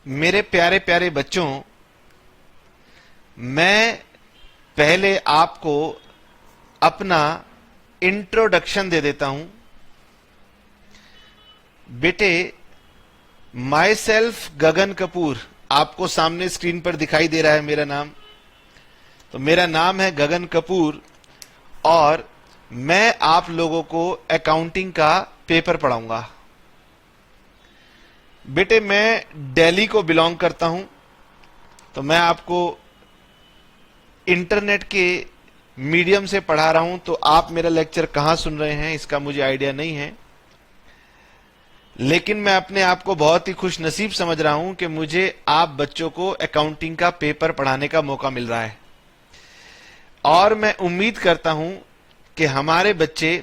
मेरे प्यारे प्यारे बच्चों, मैं पहले आपको अपना इंट्रोडक्शन दे देता हूं। बेटे, माई सेल्फ गगन कपूर, आपको सामने स्क्रीन पर दिखाई दे रहा है मेरा नाम। तो मेरा नाम है गगन कपूर और मैं आप लोगों को अकाउंटिंग का पेपर पढ़ाऊंगा। बेटे, मैं दिल्ली को बिलोंग करता हूं, तो मैं आपको इंटरनेट के मीडियम से पढ़ा रहा हूं। तो आप मेरा लेक्चर कहां सुन रहे हैं इसका मुझे आइडिया नहीं है, लेकिन मैं अपने आप को बहुत ही खुश नसीब समझ रहा हूं कि मुझे आप बच्चों को अकाउंटिंग का पेपर पढ़ाने का मौका मिल रहा है। और मैं उम्मीद करता हूं कि हमारे बच्चे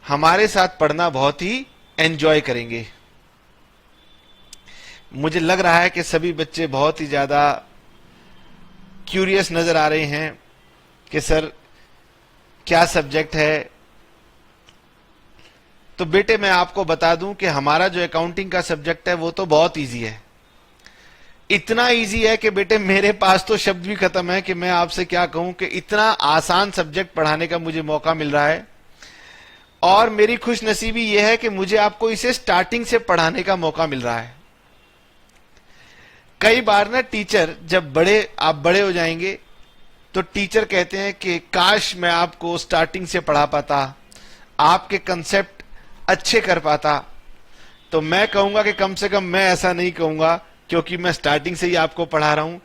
हमारे साथ पढ़ना बहुत ही एंजॉय करेंगे। मुझे लग रहा है कि सभी बच्चे बहुत ही ज्यादा क्यूरियस नजर आ रहे हैं कि सर क्या सब्जेक्ट है। तो बेटे, मैं आपको बता दूं कि हमारा जो अकाउंटिंग का सब्जेक्ट है वो तो बहुत इजी है। इतना इजी है कि बेटे मेरे पास तो शब्द भी खत्म है कि मैं आपसे क्या कहूं कि इतना आसान सब्जेक्ट पढ़ाने का मुझे मौका मिल रहा है। और मेरी खुशनसीबी यह है कि मुझे आपको इसे स्टार्टिंग से पढ़ाने का मौका मिल रहा है। कई बार ना टीचर, जब आप बड़े हो जाएंगे तो टीचर कहते हैं कि काश मैं आपको स्टार्टिंग से पढ़ा पाता, आपके कंसेप्ट अच्छे कर पाता। तो मैं कहूंगा कि कम से कम मैं ऐसा नहीं कहूंगा, क्योंकि मैं स्टार्टिंग से ही आपको पढ़ा रहा हूं।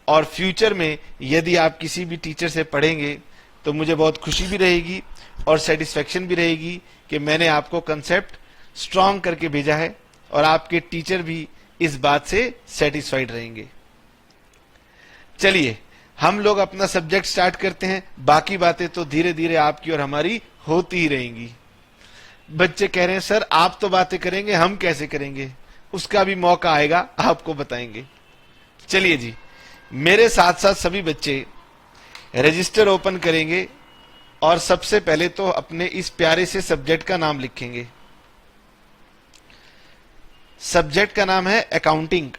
और फ्यूचर में यदि आप किसी भी टीचर से पढ़ेंगे तो मुझे बहुत खुशी भी रहेगी और सेटिस्फेक्शन भी रहेगी कि मैंने आपको कंसेप्ट स्ट्रांग करके भेजा है और आपके टीचर भी इस बात से सेटिस्फाइड रहेंगे। चलिए हम लोग अपना सब्जेक्ट स्टार्ट करते हैं। बाकी बातें तो धीरे धीरे आपकी और हमारी होती ही रहेंगी। बच्चे कह रहे हैं सर आप तो बातें करेंगे, हम कैसे करेंगे? उसका भी मौका आएगा, आपको बताएंगे। चलिए जी, मेरे साथ साथ सभी बच्चे रजिस्टर ओपन करेंगे और सबसे पहले तो अपने इस प्यारे से सब्जेक्ट का नाम लिखेंगे। सब्जेक्ट का नाम है अकाउंटिंग।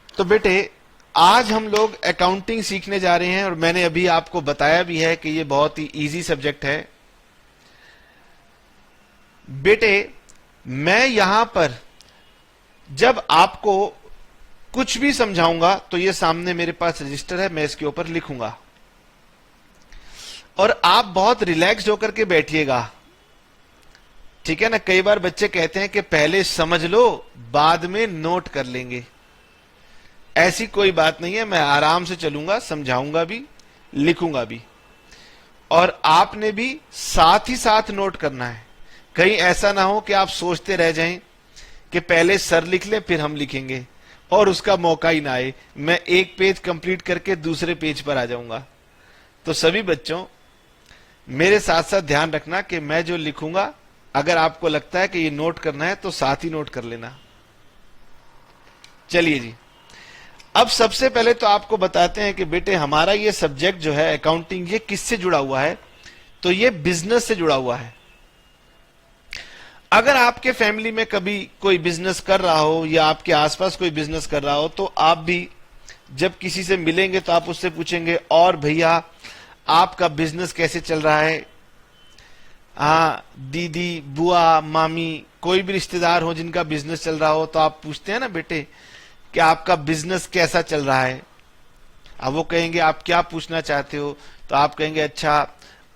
तो बेटे, आज हम लोग अकाउंटिंग सीखने जा रहे हैं और मैंने अभी आपको बताया भी है कि ये बहुत ही इजी सब्जेक्ट है। बेटे, मैं यहां पर जब आपको कुछ भी समझाऊंगा तो ये सामने मेरे पास रजिस्टर है, मैं इसके ऊपर लिखूंगा और आप बहुत रिलैक्स्ड होकर के बैठिएगा, ठीक है ना। कई बार बच्चे कहते हैं कि पहले समझ लो बाद में नोट कर लेंगे। ऐसी कोई बात नहीं है, मैं आराम से चलूंगा, समझाऊंगा भी, लिखूंगा भी, और आपने भी साथ ही साथ नोट करना है। कहीं ऐसा ना हो कि आप सोचते रह जाएं कि पहले सर लिख ले फिर हम लिखेंगे और उसका मौका ही ना आए, मैं एक पेज कंप्लीट करके दूसरे पेज पर आ जाऊंगा। तो सभी बच्चों मेरे साथ साथ ध्यान रखना कि मैं जो लिखूंगा, अगर आपको लगता है कि ये नोट करना है तो साथ ही नोट कर लेना। चलिए जी, अब सबसे पहले तो आपको बताते हैं कि बेटे हमारा ये सब्जेक्ट जो है अकाउंटिंग, ये किससे जुड़ा हुआ है? तो ये बिजनेस से जुड़ा हुआ है। अगर आपके फैमिली में कभी कोई बिजनेस कर रहा हो या आपके आसपास कोई बिजनेस कर रहा हो तो आप भी जब किसी से मिलेंगे तो आप उससे पूछेंगे, और भैया आपका बिजनेस कैसे चल रहा है? हाँ, दीदी, बुआ, मामी, कोई भी रिश्तेदार हो जिनका बिजनेस चल रहा हो तो आप पूछते हैं ना बेटे कि आपका बिजनेस कैसा चल रहा है। अब वो कहेंगे आप क्या पूछना चाहते हो, तो आप कहेंगे अच्छा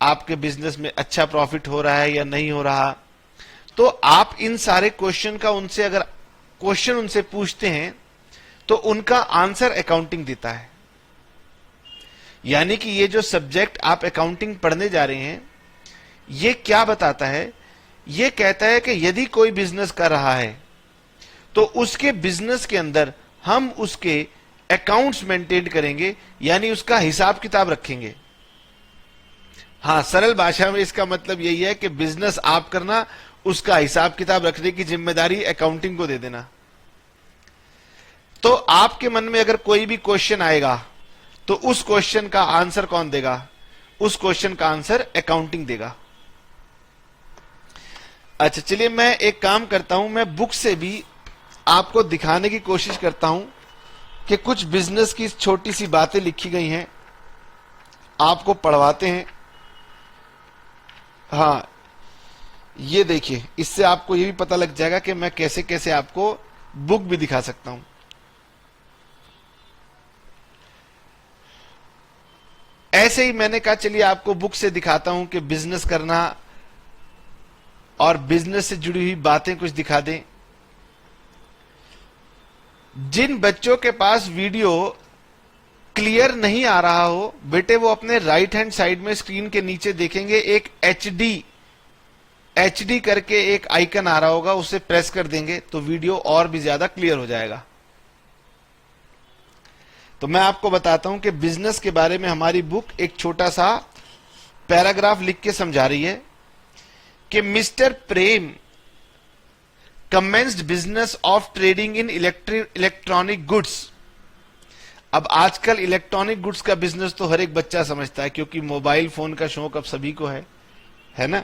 आपके बिजनेस में अच्छा प्रॉफिट हो रहा है या नहीं हो रहा। तो आप इन सारे क्वेश्चन का उनसे अगर क्वेश्चन उनसे पूछते हैं तो उनका आंसर अकाउंटिंग देता है। यानी कि ये जो सब्जेक्ट आप अकाउंटिंग पढ़ने जा रहे हैं ये क्या बताता है? ये कहता है कि यदि कोई बिजनेस कर रहा है तो उसके बिजनेस के अंदर हम उसके अकाउंट्स मेंटेन करेंगे, यानी उसका हिसाब किताब रखेंगे। हाँ, सरल भाषा में इसका मतलब यही है कि बिजनेस आप करना, उसका हिसाब किताब रखने की जिम्मेदारी अकाउंटिंग को दे देना। तो आपके मन में अगर कोई भी क्वेश्चन आएगा तो उस क्वेश्चन का आंसर कौन देगा? उस क्वेश्चन का आंसर अकाउंटिंग देगा। अच्छा चलिए, मैं एक काम करता हूं, मैं बुक से भी आपको दिखाने की कोशिश करता हूं कि कुछ बिजनेस की छोटी सी बातें लिखी गई हैं, आपको पढ़वाते हैं। हां, ये देखिए, इससे आपको ये भी पता लग जाएगा कि मैं कैसे कैसे आपको बुक भी दिखा सकता हूं। ऐसे ही मैंने कहा चलिए आपको बुक से दिखाता हूं कि बिजनेस करना और बिजनेस से जुड़ी हुई बातें कुछ दिखा दें। जिन बच्चों के पास वीडियो क्लियर नहीं आ रहा हो बेटे, वो अपने राइट हैंड साइड में स्क्रीन के नीचे देखेंगे एक एचडी करके एक आइकन आ रहा होगा, उसे प्रेस कर देंगे तो वीडियो और भी ज्यादा क्लियर हो जाएगा। तो मैं आपको बताता हूं कि बिजनेस के बारे में हमारी बुक एक छोटा सा पैराग्राफ लिख के समझा रही है कि mister Prem commenced business of trading in electronic goods. अब आजकल इलेक्ट्रॉनिक गुड्स का बिजनेस तो हर एक बच्चा समझता है, क्योंकि मोबाइल फोन का शौक अब सभी को है ना।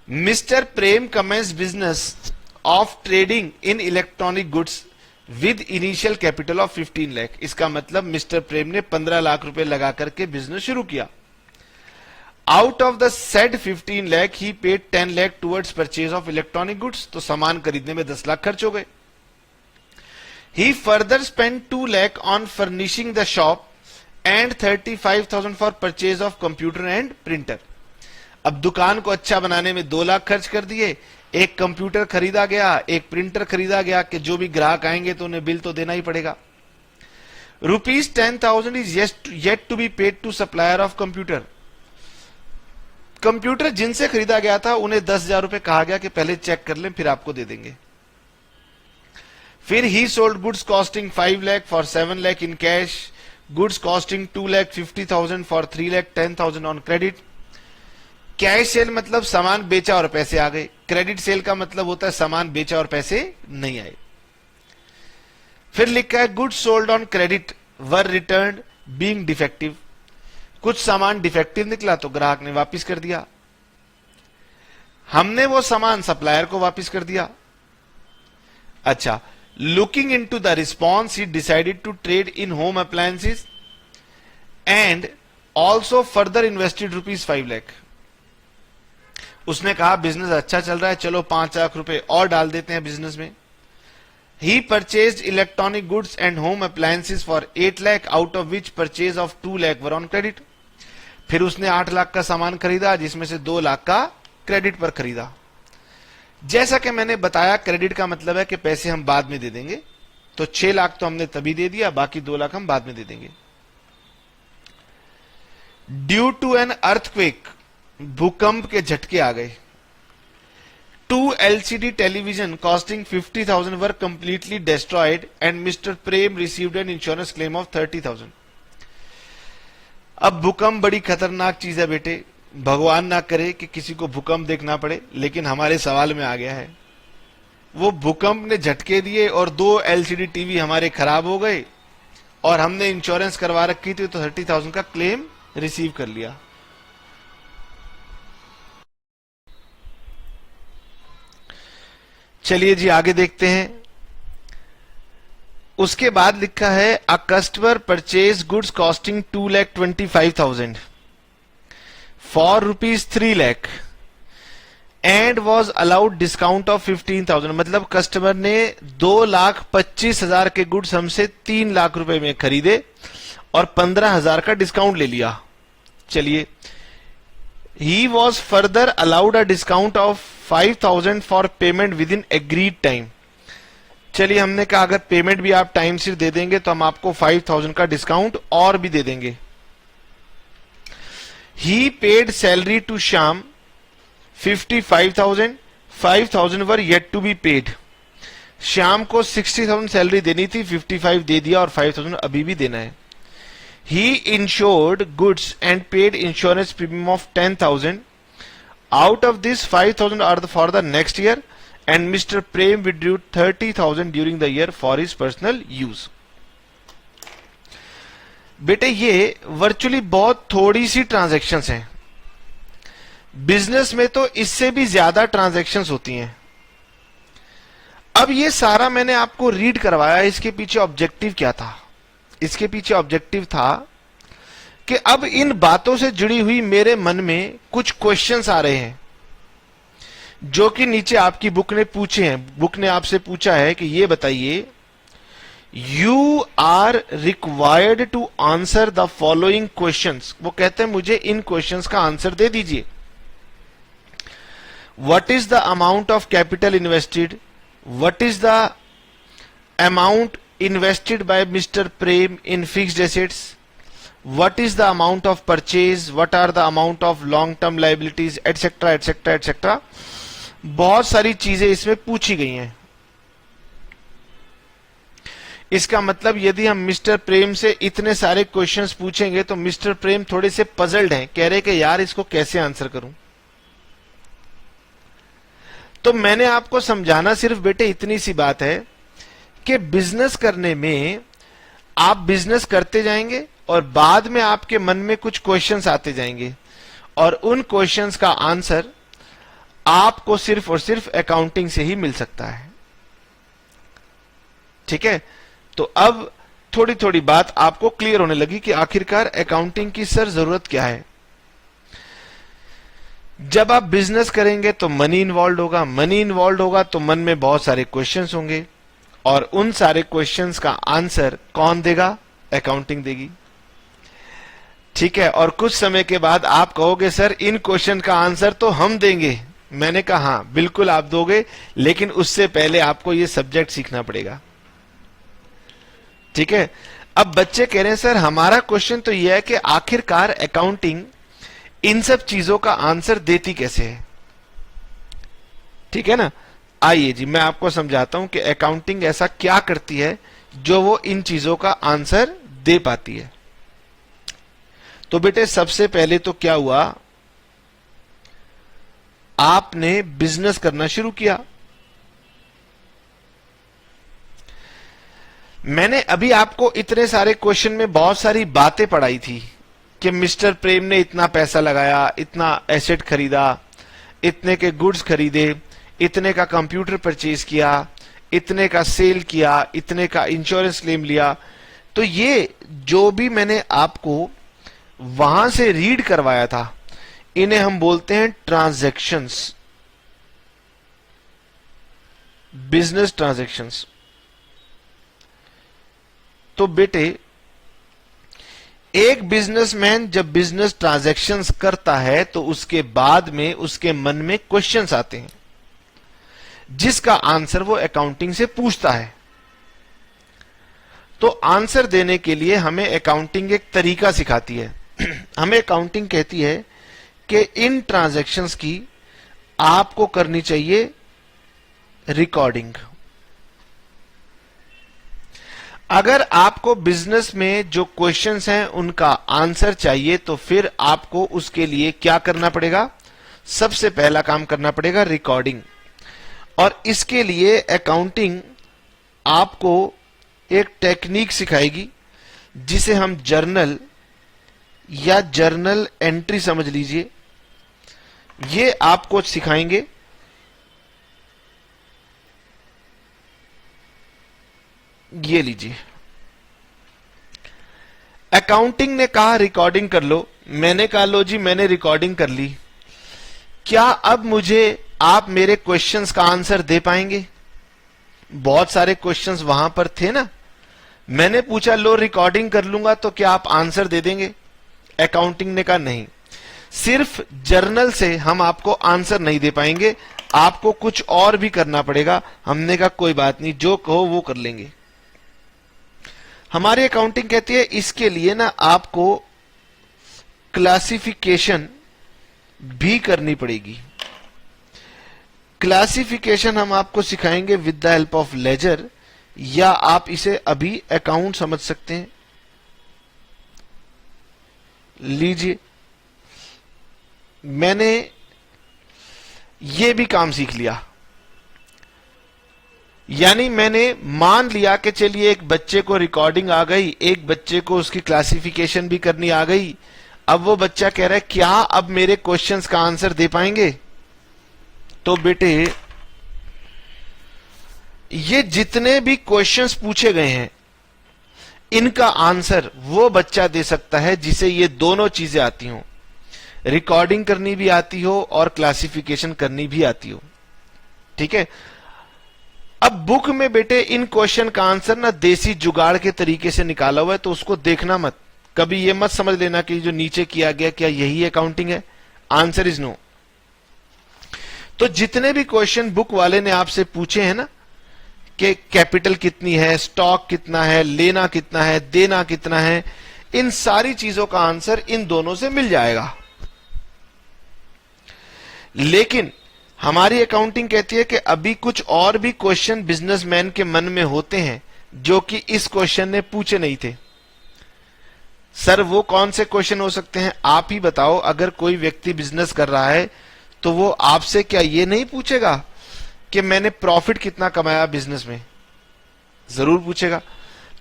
Mister Prem commenced business of trading in electronic goods with initial capital of 15 lakh. इसका मतलब मिस्टर प्रेम ने 15 लाख रुपए लगा करके बिजनेस शुरू किया। Out of the said 15 lakh he paid 10 lakh towards purchase of electronic goods. तो सामान खरीदने में 10 लाख खर्च हो गए। He further spend 2 lakh on furnishing the shop and 35,000 for purchase of computer and printer. अब दुकान को अच्छा बनाने में 2 लाख खर्च कर दिए, एक कंप्यूटर खरीदा गया, एक प्रिंटर खरीदा गया कि जो भी ग्राहक आएंगे तो उन्हें बिल तो देना ही पड़ेगा। ₹10,000 is yet to be paid to supplier of computer. Computer जिनसे खरीदा गया था उन्हें 10,000 रुपए कहा गया कि पहले चेक कर लें फिर आपको दे देंगे। फिर ही sold goods costing 5 lakh for 7 lakh in cash, goods costing 2,50,000 for 3,10,000 on credit. Cash cell मतलब सामान बेचा और पैसे आ गए, क्रेडिट सेल का मतलब होता है सामान बेचा और पैसे नहीं आए। फिर लिखा है goods sold on credit were returned being defective. कुछ सामान डिफेक्टिव निकला तो ग्राहक ने वापस कर दिया, हमने वो सामान सप्लायर को वापस कर दिया। अच्छा, looking into the response he decided to trade in home appliances and also further invested ₹5 lakh. उसने कहा बिजनेस अच्छा चल रहा है, चलो 5 लाख रुपए और डाल देते हैं बिजनेस में। He purchased electronic goods and home appliances for 8 lakh out of which purchase of 2 lakh were on credit. फिर उसने 8 लाख का सामान खरीदा जिसमें से 2 लाख का क्रेडिट पर खरीदा। जैसा कि मैंने बताया, क्रेडिट का मतलब है कि पैसे हम बाद में दे देंगे, तो 6 लाख तो हमने तभी दे दिया, बाकी 2 लाख हम बाद में दे देंगे। ड्यू टू एन अर्थक्वेक, भूकंप के झटके आ गए। 2 LCD television costing 50,000 were completely destroyed and mister Prem received an insurance claim of 30,000। अब भूकंप बड़ी खतरनाक चीज है बेटे, भगवान ना करे कि किसी को भूकंप देखना पड़े, लेकिन हमारे सवाल में आ गया है। वो भूकंप ने झटके दिए और 2 LCD टीवी हमारे खराब हो गए और हमने इंश्योरेंस करवा रखी थी, तो 30,000 का क्लेम रिसीव कर लिया। चलिए जी आगे देखते हैं। उसके बाद लिखा है a customer purchase goods costing 2,25,000 for ₹3 lakh and was allowed discount of 15,000। मतलब कस्टमर ने 2,25,000 के गुड्स हमसे 3 लाख रुपए में खरीदे और 15,000 का डिस्काउंट ले लिया। चलिए, he was further allowed a discount of 5,000 for payment with in agreed time. चलिए, हमने कहा अगर पेमेंट भी आप टाइम से दे देंगे तो हम आपको 5,000 का डिस्काउंट और भी दे देंगे। He paid salary to Shyam 55,000, 5,000 were yet to be paid. Shyam को 60,000 सैलरी देनी थी, 55 दे दिया और 5,000 अभी भी देना है। He insured goods and paid insurance premium of 10,000. Out of this, 5,000 are for the next year, and Mr. Prem withdrew 30,000 during the year for his personal use. बेटे ये वर्चुअली बहुत थोड़ी सी ट्रांजैक्शंस हैं। बिजनेस में तो इससे भी ज्यादा ट्रांजैक्शंस होती हैं। अब ये सारा मैंने आपको रीड करवाया, इसके पीछे ऑब्जेक्टिव क्या था? इसके पीछे ऑब्जेक्टिव था कि अब इन बातों से जुड़ी हुई मेरे मन में कुछ क्वेश्चंस आ रहे हैं जो कि नीचे आपकी बुक ने पूछे हैं। बुक ने आपसे पूछा है कि ये बताइए, you are required to answer the following questions. वो कहते हैं मुझे इन क्वेश्चंस का आंसर दे दीजिए। What is the amount of capital invested? What is the amount invested by Mr. Prem in fixed assets? What is the amount of purchase? What are the amount of long term liabilities, etc etc etc? बहुत सारी चीजें इसमें पूछी गई हैं। इसका मतलब यदि हम मिस्टर प्रेम से इतने सारे क्वेश्चंस पूछेंगे तो मिस्टर प्रेम थोड़े से पजल्ड हैं, कह रहे कि यार इसको कैसे आंसर करूं। तो मैंने आपको समझाना सिर्फ बेटे इतनी सी बात है कि बिजनेस करने में आप बिजनेस करते जाएंगे और बाद में आपके मन में कुछ क्वेश्चंस आते जाएंगे और उन क्वेश्चंस का आंसर आपको सिर्फ और सिर्फ अकाउंटिंग से ही मिल सकता है। ठीक है, तो अब थोड़ी थोड़ी बात आपको क्लियर होने लगी कि आखिरकार अकाउंटिंग की सर जरूरत क्या है। जब आप बिजनेस करेंगे तो मनी इन्वॉल्व होगा, मनी इन्वॉल्व होगा तो मन में बहुत सारे क्वेश्चंस होंगे और उन सारे क्वेश्चंस का आंसर कौन देगा? अकाउंटिंग देगी। ठीक है, और कुछ समय के बाद आप कहोगे सर इन क्वेश्चन का आंसर तो हम देंगे। मैंने कहा हाँ बिल्कुल आप दोगे, लेकिन उससे पहले आपको ये सब्जेक्ट सीखना पड़ेगा। ठीक है, अब बच्चे कह रहे हैं सर हमारा क्वेश्चन तो यह है कि आखिरकार अकाउंटिंग इन सब चीजों का आंसर देती कैसे है। ठीक है ना, आइए जी मैं आपको समझाता हूं कि अकाउंटिंग ऐसा क्या करती है जो वो इन चीजों का आंसर दे पाती है। तो बेटे सबसे पहले तो क्या हुआ, आपने बिजनेस करना शुरू किया। मैंने अभी आपको इतने सारे क्वेश्चन में बहुत सारी बातें पढ़ाई थी कि मिस्टर प्रेम ने इतना पैसा लगाया, इतना एसेट खरीदा, इतने के गुड्स खरीदे, इतने का कंप्यूटर परचेज किया, इतने का सेल किया, इतने का इंश्योरेंस क्लेम लिया। तो ये जो भी मैंने आपको वहां से रीड करवाया था इन्हें हम बोलते हैं ट्रांजैक्शंस, बिजनेस ट्रांजैक्शंस। तो बेटे एक बिजनेसमैन जब बिजनेस ट्रांजैक्शंस करता है तो उसके बाद में उसके मन में क्वेश्चंस आते हैं जिसका आंसर वो अकाउंटिंग से पूछता है। तो आंसर देने के लिए हमें अकाउंटिंग एक तरीका सिखाती है। हमें अकाउंटिंग कहती है कि इन ट्रांजैक्शंस की आपको करनी चाहिए रिकॉर्डिंग। अगर आपको बिजनेस में जो क्वेश्चंस हैं उनका आंसर चाहिए तो फिर आपको उसके लिए क्या करना पड़ेगा? सबसे पहला काम करना पड़ेगा रिकॉर्डिंग। और इसके लिए अकाउंटिंग आपको एक टेक्निक सिखाएगी जिसे हम जर्नल या जर्नल एंट्री समझ लीजिए, ये आपको सिखाएंगे। ये लीजिए, अकाउंटिंग ने कहा रिकॉर्डिंग कर लो। मैंने कहा लो जी मैंने रिकॉर्डिंग कर ली। क्या अब मुझे आप मेरे क्वेश्चंस का आंसर दे पाएंगे? बहुत सारे क्वेश्चंस वहां पर थे ना। मैंने पूछा लो रिकॉर्डिंग कर लूंगा तो क्या आप आंसर दे देंगे? अकाउंटिंग ने कहा नहीं, सिर्फ जर्नल से हम आपको आंसर नहीं दे पाएंगे, आपको कुछ और भी करना पड़ेगा। हमने कहा कोई बात नहीं, जो कहो वो कर लेंगे। हमारी अकाउंटिंग कहती है इसके लिए ना आपको क्लासिफिकेशन भी करनी पड़ेगी। क्लासिफिकेशन हम आपको सिखाएंगे with the help of ledger, या आप इसे अभी अकाउंट समझ सकते हैं। लीजिए, मैंने ये भी काम सीख लिया। यानी मैंने मान लिया कि चलिए एक बच्चे को रिकॉर्डिंग आ गई, एक बच्चे को उसकी क्लासिफिकेशन भी करनी आ गई। अब वो बच्चा कह रहा है क्या अब मेरे क्वेश्चंस का आंसर दे पाएंगे? तो बेटे ये जितने भी क्वेश्चंस पूछे गए हैं इनका आंसर वो बच्चा दे सकता है जिसे ये दोनों चीजें आती हों, रिकॉर्डिंग करनी भी आती हो और क्लासिफिकेशन करनी भी आती हो। ठीक है। अब बुक में बेटे इन क्वेश्चन का आंसर ना देसी जुगाड़ के तरीके से निकाला हुआ है, तो उसको देखना मत, कभी ये मत समझ लेना कि जो नीचे किया गया क्या यही अकाउंटिंग है। Answer is no. तो जितने भी क्वेश्चन बुक वाले ने आपसे पूछे हैं ना कि कैपिटल कितनी है, स्टॉक कितना है, लेना कितना है, देना कितना है, इन सारी चीजों का आंसर इन दोनों से मिल जाएगा। लेकिन हमारी अकाउंटिंग कहती है कि अभी कुछ और भी क्वेश्चन बिजनेसमैन के मन में होते हैं जो कि इस क्वेश्चन ने पूछे नहीं थे। सर वो कौन से क्वेश्चन हो सकते हैं, आप ही बताओ। अगर कोई व्यक्ति बिजनेस कर रहा है तो वो आपसे क्या ये नहीं पूछेगा कि मैंने प्रॉफिट कितना कमाया बिजनेस में? जरूर पूछेगा।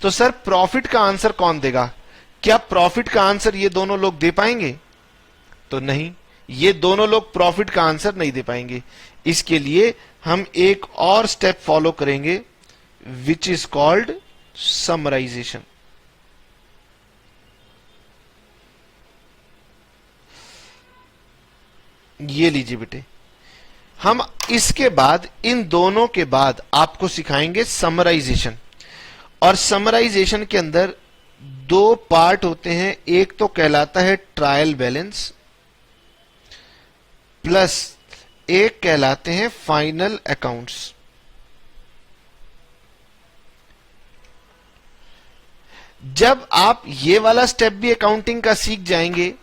तो सर प्रॉफिट का आंसर कौन देगा? क्या प्रॉफिट का आंसर ये दोनों लोग दे पाएंगे? तो नहीं, ये दोनों लोग प्रॉफिट का आंसर नहीं दे पाएंगे। इसके लिए हम एक और स्टेप फॉलो करेंगे विच इज कॉल्ड समराइजेशन। ये लीजिए बेटे, हम इसके बाद इन दोनों के बाद आपको सिखाएंगे समराइजेशन। और समराइजेशन के अंदर दो पार्ट होते हैं, एक तो कहलाता है ट्रायल बैलेंस प्लस एक कहलाते हैं फाइनल अकाउंट्स। जब आप ये वाला स्टेप भी अकाउंटिंग का सीख जाएंगे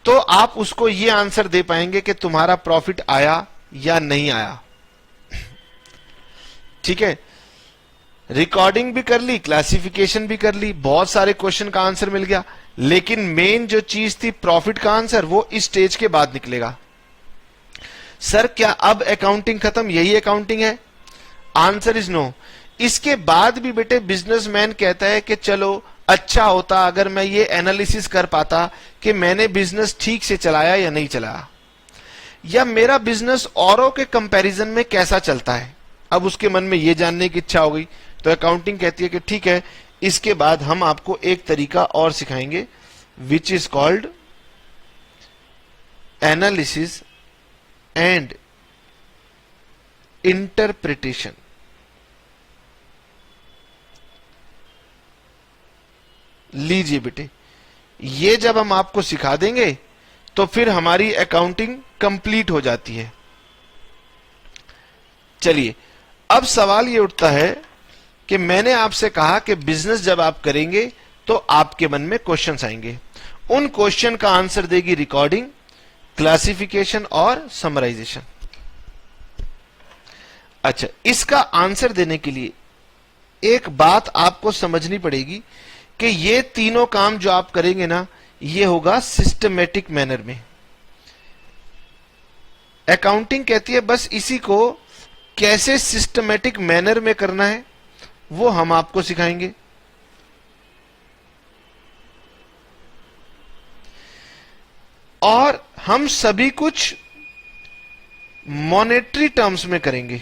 तो आप उसको ये आंसर दे पाएंगे कि तुम्हारा प्रॉफिट आया या नहीं आया। ठीक है। रिकॉर्डिंग भी कर ली, क्लासिफिकेशन भी कर ली, बहुत सारे क्वेश्चन का आंसर मिल गया, लेकिन मेन जो चीज थी प्रॉफिट का आंसर वो इस स्टेज के बाद निकलेगा। सर क्या अब अकाउंटिंग खत्म, यही अकाउंटिंग है? Answer is no. इसके बाद भी बेटे बिजनेसमैन कहता है कि चलो अच्छा होता अगर मैं ये एनालिसिस कर पाता कि मैंने बिजनेस ठीक से चलाया या नहीं चलाया, या मेरा बिजनेस औरों के कंपैरिजन में कैसा चलता है। अब उसके मन में ये जानने की इच्छा हो गई, तो अकाउंटिंग कहती है कि ठीक है, इसके बाद हम आपको एक तरीका और सिखाएंगे which is called analysis and interpretation. लीजिए बेटे, ये जब हम आपको सिखा देंगे तो फिर हमारी अकाउंटिंग कंप्लीट हो जाती है। चलिए, अब सवाल ये उठता है कि मैंने आपसे कहा कि बिजनेस जब आप करेंगे तो आपके मन में क्वेश्चंस आएंगे, उन क्वेश्चन का आंसर देगी रिकॉर्डिंग, क्लासिफिकेशन और समराइजेशन। अच्छा, इसका आंसर देने के लिए एक बात आपको समझनी पड़ेगी कि ये तीनों काम जो आप करेंगे ना, ये होगा सिस्टमेटिक मैनर में। अकाउंटिंग कहती है बस इसी को कैसे सिस्टमेटिक मैनर में करना है वो हम आपको सिखाएंगे। और हम सभी कुछ मॉनेटरी टर्म्स में करेंगे।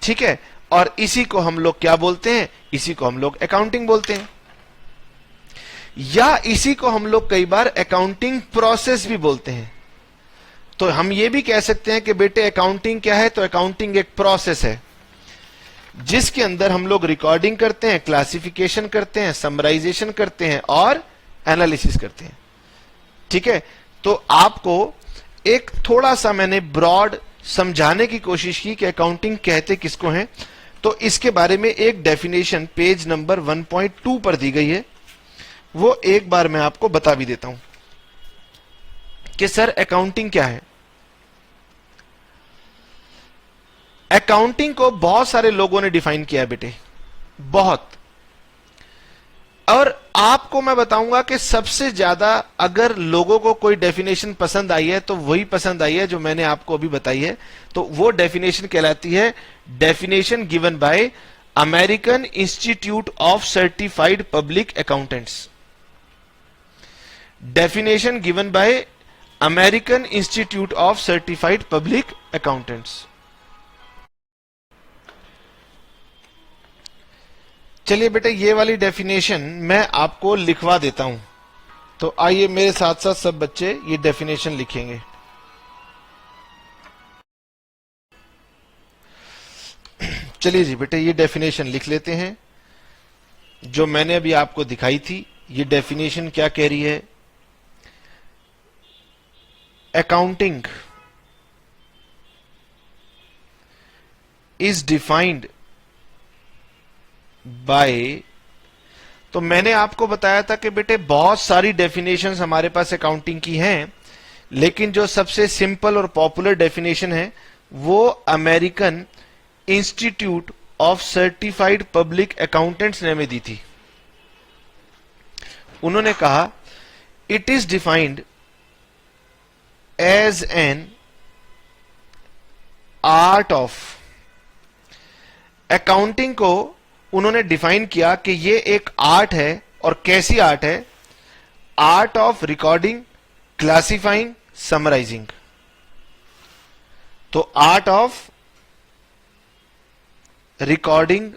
ठीक है। और इसी को हम लोग क्या बोलते हैं? इसी को हम लोग अकाउंटिंग बोलते हैं, या इसी को हम लोग कई बार अकाउंटिंग प्रोसेस भी बोलते हैं। तो हम ये भी कह सकते हैं कि बेटे अकाउंटिंग क्या है? तो अकाउंटिंग एक प्रोसेस है जिसके अंदर हम लोग रिकॉर्डिंग करते हैं, क्लासिफिकेशन करते हैं, समराइजेशन करते हैं और एनालिसिस करते हैं। ठीक है। तो आपको एक थोड़ा सा मैंने ब्रॉड समझाने की कोशिश की कि अकाउंटिंग कहते किसको हैं। तो इसके बारे में एक डेफिनेशन पेज नंबर 1.2 पर दी गई है, वो एक बार मैं आपको बता भी देता हूं कि सर अकाउंटिंग क्या है। अकाउंटिंग को बहुत सारे लोगों ने डिफाइन किया है बेटे, बहुत। और आपको मैं बताऊंगा कि सबसे ज्यादा अगर लोगों को कोई डेफिनेशन पसंद आई है तो वही पसंद आई है जो मैंने आपको अभी बताई है। तो वो डेफिनेशन कहलाती है definition given by American Institute of Certified Public accountants. Definition given by American Institute of Certified Public accountants. चलिए बेटे, ये वाली डेफिनेशन मैं आपको लिखवा देता हूं। तो आइए मेरे साथ साथ सब बच्चे ये डेफिनेशन लिखेंगे। चलिए जी बेटे, ये डेफिनेशन लिख लेते हैं जो मैंने अभी आपको दिखाई थी। ये डेफिनेशन क्या कह रही है? अकाउंटिंग इज डिफाइंड बाय, तो मैंने आपको बताया था कि बेटे बहुत सारी डेफिनेशंस हमारे पास अकाउंटिंग की हैं, लेकिन जो सबसे सिंपल और पॉपुलर डेफिनेशन है वो American Institute of Certified Public Accountants ने हमें दी थी। उन्होंने कहा it is defined as an art of, accounting को उन्होंने डिफाइन किया कि ये एक आर्ट है। और कैसी आर्ट है? Art of recording, classifying, summarising. तो art of recording,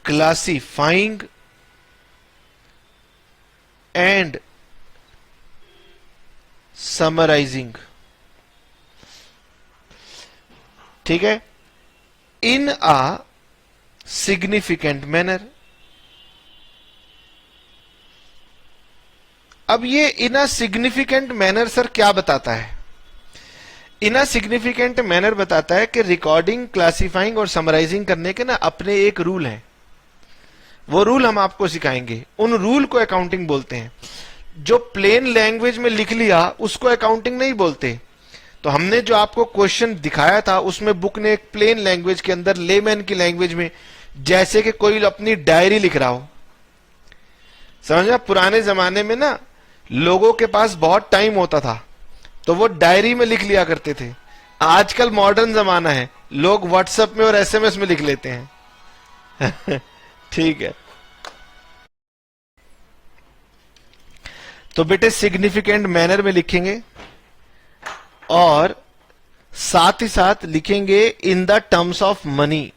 classifying and summarising. ठीक है, इन अ सिग्निफिकेंट मैनर। अब ये in a significant manner sir क्या बताता है? इन अ सिग्निफिकेंट मैनर बताता है कि रिकॉर्डिंग, क्लासिफाइंग और समराइजिंग करने के ना अपने एक रूल हैं। वो रूल हम आपको सिखाएंगे। उन रूल को अकाउंटिंग बोलते हैं। जो प्लेन लैंग्वेज में लिख लिया उसको अकाउंटिंग नहीं बोलते। तो हमने जो आपको क्वेश्चन दिखाया था उसमें बुक ने एक प्लेन लैंग्वेज के अंदर, लेमैन की लैंग्वेज में, जैसे कि कोई अपनी डायरी लिख रहा हो, समझा? पुराने जमाने में ना लोगों के पास बहुत टाइम होता था तो वो डायरी में लिख लिया करते थे। आजकल मॉडर्न जमाना है, लोग व्हाट्सएप में और एसएमएस में लिख लेते हैं। ठीक है, तो बेटे सिग्निफिकेंट मैनर में लिखेंगे और साथ ही साथ लिखेंगे in the terms of money.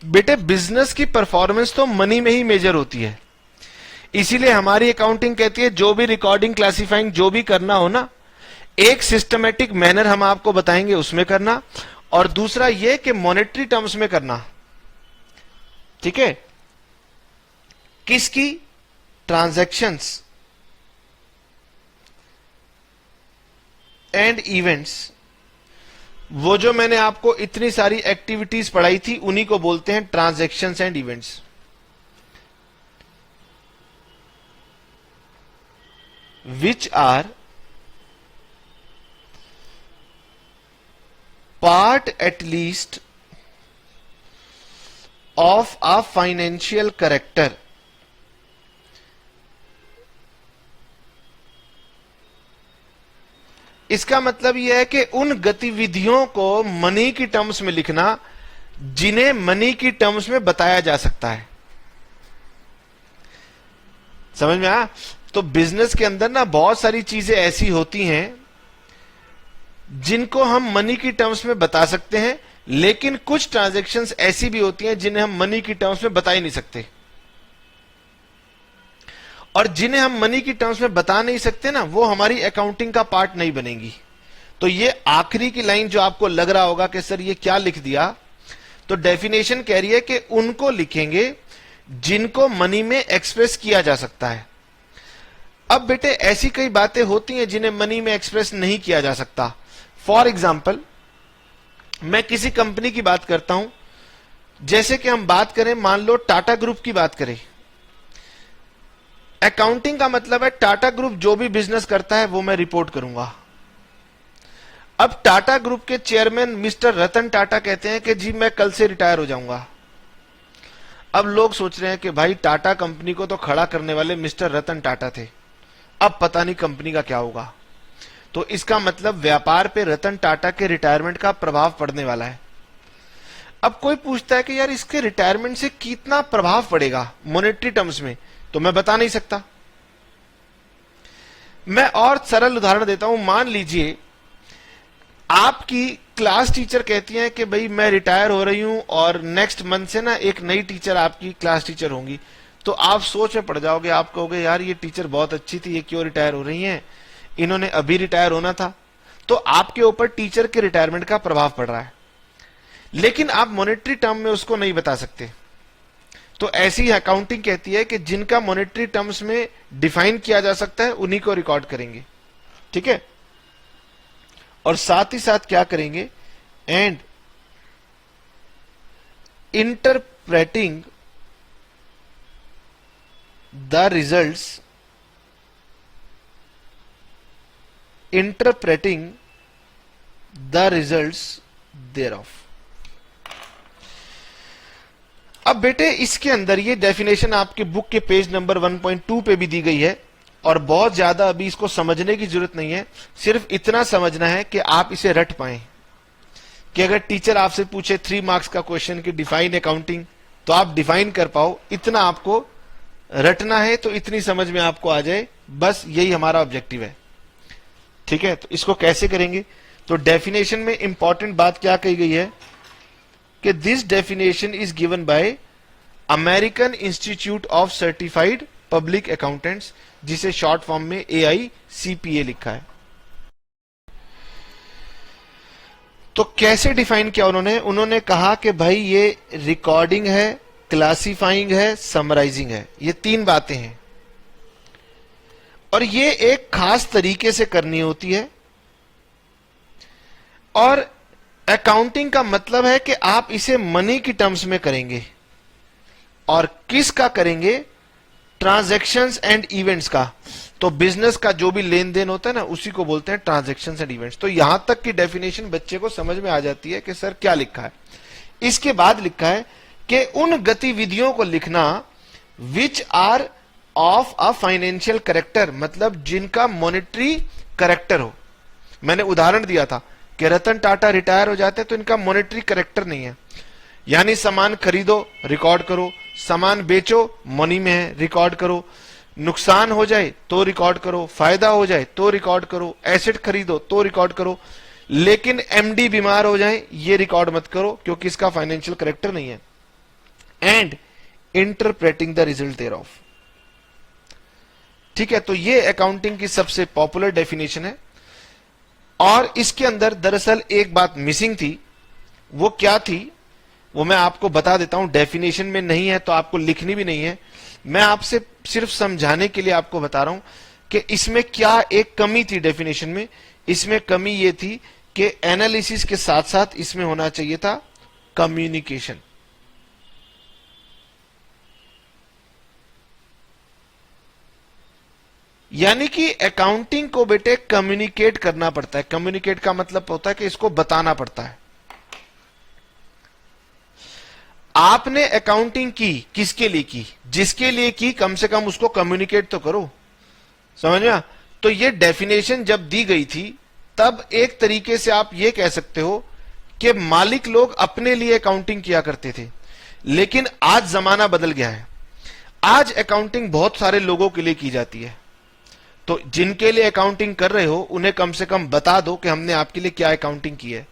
बेटे बिजनेस की परफॉर्मेंस तो मनी में ही मेजर होती है, इसीलिए हमारी अकाउंटिंग कहती है जो भी रिकॉर्डिंग, क्लासिफाइंग जो भी करना हो ना, एक सिस्टमेटिक मैनर हम आपको बताएंगे उसमें करना, और दूसरा यह कि मॉनेटरी टर्म्स में करना। ठीक है, किसकी? Transactions and events. वो जो मैंने आपको इतनी सारी एक्टिविटीज पढ़ाई थी उन्हीं को बोलते हैं transactions and events. Which are part at least of a financial character. इसका मतलब यह है कि उन गतिविधियों को मनी की टर्म्स में लिखना जिन्हें मनी की टर्म्स में बताया जा सकता है। समझ में आया? तो बिजनेस के अंदर ना बहुत सारी चीजें ऐसी होती हैं जिनको हम मनी की टर्म्स में बता सकते हैं, लेकिन कुछ ट्रांजैक्शंस ऐसी भी होती हैं जिन्हें हम मनी की टर्म्स में बता ही नहीं सकते। और जिन्हें हम मनी की टर्म्स में बता नहीं सकते ना, वो हमारी अकाउंटिंग का पार्ट नहीं बनेंगी। तो ये आखिरी की लाइन जो आपको लग रहा होगा कि सर ये क्या लिख दिया, तो डेफिनेशन कह रही है कि उनको लिखेंगे जिनको मनी में एक्सप्रेस किया जा सकता है। अब बेटे ऐसी कई बातें होती हैं जिन्हें मनी में एक्सप्रेस नहीं किया जा सकता। फॉर एग्जाम्पल, मैं किसी कंपनी की बात करता हूं, जैसे कि हम बात करें, मान लो टाटा ग्रुप की बात करें। अकाउंटिंग का मतलब है टाटा ग्रुप जो भी बिजनेस करता है वो मैं रिपोर्ट करूंगा। अब टाटा ग्रुप के चेयरमैन मिस्टर रतन टाटा कहते हैं कि जी मैं कल से रिटायर हो जाऊंगा। अब लोग सोच रहे हैं कि भाई टाटा कंपनी को तो खड़ा करने वाले मिस्टर रतन टाटा थे, अब पता नहीं कंपनी का क्या होगा। तो इसका मतलब व्यापार पे रतन टाटा के रिटायरमेंट का प्रभाव पड़ने वाला है। अब कोई पूछता है कि यार इसके रिटायरमेंट से कितना प्रभाव पड़ेगा मॉनेटरी टर्म्स में, तो मैं बता नहीं सकता। मैं और सरल उदाहरण देता हूं। मान लीजिए आपकी क्लास टीचर कहती हैं कि भाई मैं रिटायर हो रही हूं और नेक्स्ट मंथ से ना एक नई टीचर आपकी क्लास टीचर होंगी। तो आप सोच में पड़ जाओगे, आप कहोगे यार ये टीचर बहुत अच्छी थी, ये क्यों रिटायर हो रही हैं, इन्होंने अभी रिटायर होना था। तो आपके ऊपर टीचर के रिटायरमेंट का प्रभाव पड़ रहा है, लेकिन आप मॉनेटरी टर्म में उसको नहीं बता सकते। तो ऐसी अकाउंटिंग कहती है कि जिनका मॉनेटरी टर्म्स में डिफाइन किया जा सकता है उन्हीं को रिकॉर्ड करेंगे, ठीक है। और साथ ही साथ क्या करेंगे, and interpreting the results, interpreting the results thereof। अब बेटे इसके अंदर ये डेफिनेशन आपके बुक के पेज नंबर 1.2 पे भी दी गई है और बहुत ज्यादा अभी इसको समझने की जरूरत नहीं है। सिर्फ इतना समझना है कि आप इसे रट पाएं कि अगर टीचर आपसे पूछे 3 मार्क्स का क्वेश्चन कि डिफाइन अकाउंटिंग, तो आप डिफाइन कर पाओ। इतना आपको रटना है, तो इतनी समझ में आपको आ जाए, बस यही हमारा ऑब्जेक्टिव है, ठीक है। तो इसको कैसे करेंगे, तो डेफिनेशन में इंपॉर्टेंट बात क्या कही गई है कि this definition is given by American Institute of Certified Public accountants, जिसे शॉर्ट फॉर्म में AICPA लिखा है। तो कैसे डिफाइन किया उन्होंने कहा कि भाई ये रिकॉर्डिंग है, क्लासिफाइंग है, समराइजिंग है, ये 3 बातें हैं और ये एक खास तरीके से करनी होती है। और अकाउंटिंग का मतलब है कि आप इसे मनी की टर्म्स में करेंगे। और किसका करेंगे, ट्रांजैक्शंस एंड इवेंट्स का। तो बिजनेस का जो भी लेन देन होता है ना, उसी को बोलते हैं ट्रांजैक्शंस एंड इवेंट्स। तो यहां तक की डेफिनेशन बच्चे को समझ में आ जाती है कि सर क्या लिखा है। इसके बाद लिखा है कि उन गतिविधियों को लिखना which are of a financial character, मतलब जिनका मॉनेटरी करेक्टर हो। मैंने उदाहरण दिया था कि रतन टाटा रिटायर हो जाते हैं तो इनका मॉनेटरी करेक्टर नहीं है, यानी सामान खरीदो रिकॉर्ड करो, सामान बेचो मनी में है रिकॉर्ड करो, नुकसान हो जाए तो रिकॉर्ड करो, फायदा हो जाए तो रिकॉर्ड करो, एसेट खरीदो तो रिकॉर्ड करो, लेकिन MD बीमार हो जाए ये रिकॉर्ड मत करो क्योंकि इसका फाइनेंशियल करेक्टर नहीं है। And interpreting the result thereof, ठीक है। तो ये अकाउंटिंग की सबसे पॉपुलर डेफिनेशन है और इसके अंदर दरअसल एक बात मिसिंग थी। वो क्या थी वो मैं आपको बता देता हूं। डेफिनेशन में नहीं है तो आपको लिखनी भी नहीं है, मैं आपसे सिर्फ समझाने के लिए आपको बता रहा हूं कि इसमें क्या एक कमी थी डेफिनेशन में। इसमें कमी ये थी कि एनालिसिस के साथ साथ इसमें होना चाहिए था कम्युनिकेशन। यानी कि अकाउंटिंग को बेटे कम्युनिकेट करना पड़ता है। कम्युनिकेट का मतलब होता है कि इसको बताना पड़ता है। आपने अकाउंटिंग की किसके लिए की, जिसके लिए की कम से कम उसको कम्युनिकेट तो करो, समझ में। तो ये डेफिनेशन जब दी गई थी तब एक तरीके से आप ये कह सकते हो कि मालिक लोग अपने लिए अकाउंटिंग किया करते थे, लेकिन आज जमाना बदल गया है। आज अकाउंटिंग बहुत सारे लोगों के लिए की जाती है। तो जिनके लिए अकाउंटिंग कर रहे हो उन्हें कम से कम बता दो कि हमने आपके लिए क्या अकाउंटिंग की है।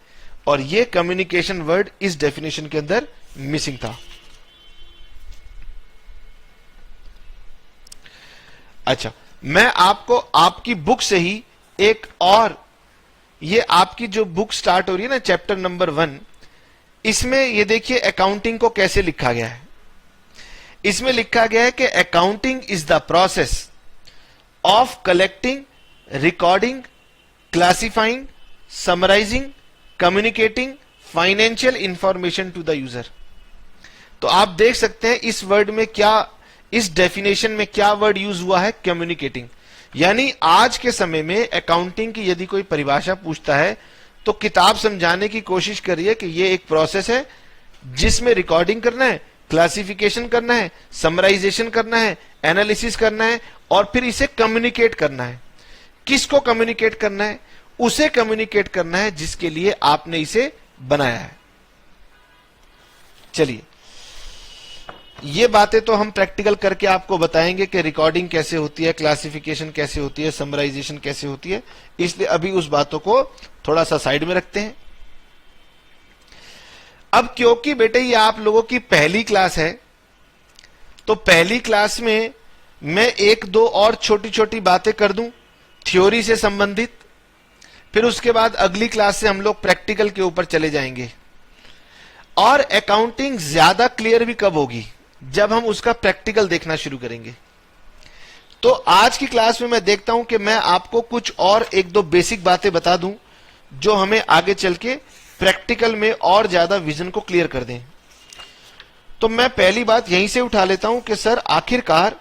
और ये कम्युनिकेशन वर्ड इस डेफिनेशन के अंदर मिसिंग था। अच्छा, मैं आपको आपकी बुक से ही एक और, ये आपकी जो बुक स्टार्ट हो रही है ना चैप्टर नंबर 1, इसमें ये देखिए अकाउंटिंग को कैसे लिखा गया है। इसमें लिखा गया है कि accounting is the process of collecting, recording, classifying, summarising, communicating financial information to the user. तो आप देख सकते हैं इस वर्ड में क्या, इस डेफिनेशन में क्या वर्ड यूज हुआ है, कम्युनिकेटिंग। यानी आज के समय में अकाउंटिंग की यदि कोई परिभाषा पूछता है तो किताब समझाने की कोशिश करिए कि ये एक प्रोसेस है जिसमें रिकॉर्डिंग करना है, क्लासिफिकेशन करना है, समराइजेशन करना है, एनालिसिस करना है और फिर इसे कम्युनिकेट करना है। किसको कम्युनिकेट करना है? उसे कम्युनिकेट करना है जिसके लिए आपने इसे बनाया है। चलिए, ये बातें तो हम प्रैक्टिकल करके आपको बताएंगे कि रिकॉर्डिंग कैसे होती है, क्लासिफिकेशन कैसे होती है, समराइजेशन कैसे होती है, इसलिए अभी उस बातों को थोड़ा सा साइड में रखते हैं। अब क्योंकि बेटे ये आप लोगों की पहली क्लास है, तो पहली क्लास में मैं एक दो और छोटी छोटी बातें कर दूं थ्योरी से संबंधित, फिर उसके बाद अगली क्लास से हम लोग प्रैक्टिकल के ऊपर चले जाएंगे। और अकाउंटिंग ज्यादा क्लियर भी कब होगी? जब हम उसका प्रैक्टिकल देखना शुरू करेंगे। तो आज की क्लास में मैं देखता हूं कि मैं आपको कुछ और एक दो बेसिक बातें बता दूं जो हमें आगे चल के प्रैक्टिकल में और ज्यादा विजन को क्लियर कर दें। तो मैं पहली बात यहीं से उठा लेता हूं कि सर आखिरकार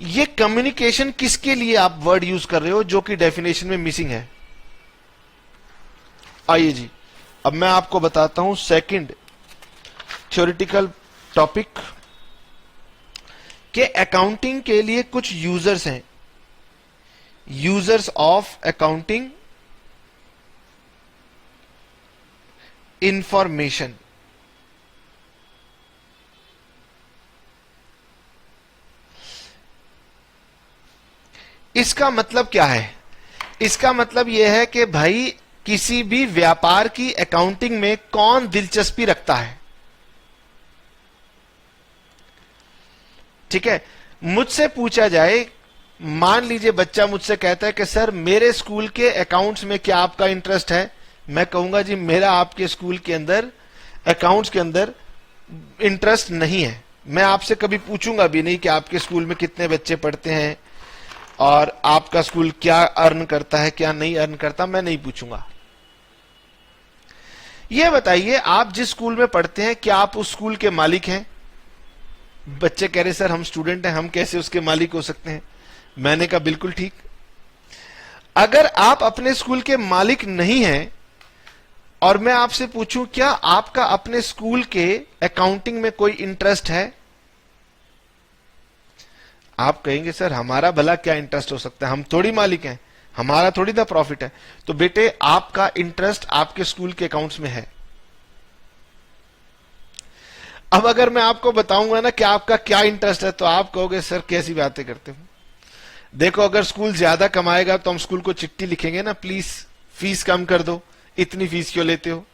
ये कम्युनिकेशन किसके लिए आप वर्ड यूज कर रहे हो जो कि डेफिनेशन में मिसिंग है? आइए जी, अब मैं आपको बताता हूं सेकंड थ्योरेटिकल टॉपिक के अकाउंटिंग के लिए कुछ यूजर्स हैं, यूजर्स ऑफ अकाउंटिंग इंफॉर्मेशन। इसका मतलब क्या है? इसका मतलब यह है कि भाई किसी भी व्यापार की अकाउंटिंग में कौन दिलचस्पी रखता है। ठीक है, मुझसे पूछा जाए, मान लीजिए बच्चा मुझसे कहता है कि सर मेरे स्कूल के अकाउंट्स में क्या आपका इंटरेस्ट है? मैं कहूंगा जी मेरा आपके स्कूल के अंदर अकाउंट्स के अंदर इंटरेस्ट नहीं है। मैं आपसे कभी पूछूंगा भी नहीं कि आपके स्कूल में कितने बच्चे पढ़ते हैं और आपका स्कूल क्या अर्न करता है, क्या नहीं अर्न करता, मैं नहीं पूछूंगा। यह बताइए आप जिस स्कूल में पढ़ते हैं क्या आप उस स्कूल के मालिक हैं? बच्चे कह रहे सर हम स्टूडेंट हैं, हम कैसे उसके मालिक हो सकते हैं? मैंने कहा बिल्कुल ठीक। अगर आप अपने स्कूल के मालिक नहीं हैं और मैं आपसे पूछूं क्या आपका अपने स्कूल के अकाउंटिंग में कोई इंटरेस्ट है? आप कहेंगे सर हमारा भला क्या इंटरेस्ट हो सकता है, हम थोड़ी मालिक हैं, हमारा थोड़ी ना प्रॉफिट है। तो बेटे आपका इंटरेस्ट आपके स्कूल के अकाउंट्स में है। अब अगर मैं आपको बताऊंगा ना कि आपका क्या इंटरेस्ट है तो आप कहोगे सर कैसी बातें करते हो। देखो अगर स्कूल ज्यादा कमाएगा तो हम स्कूल को चिट्ठी लिखेंगे ना, प्लीज फीस कम कर दो, इतनी फीस क्यों लेते हो?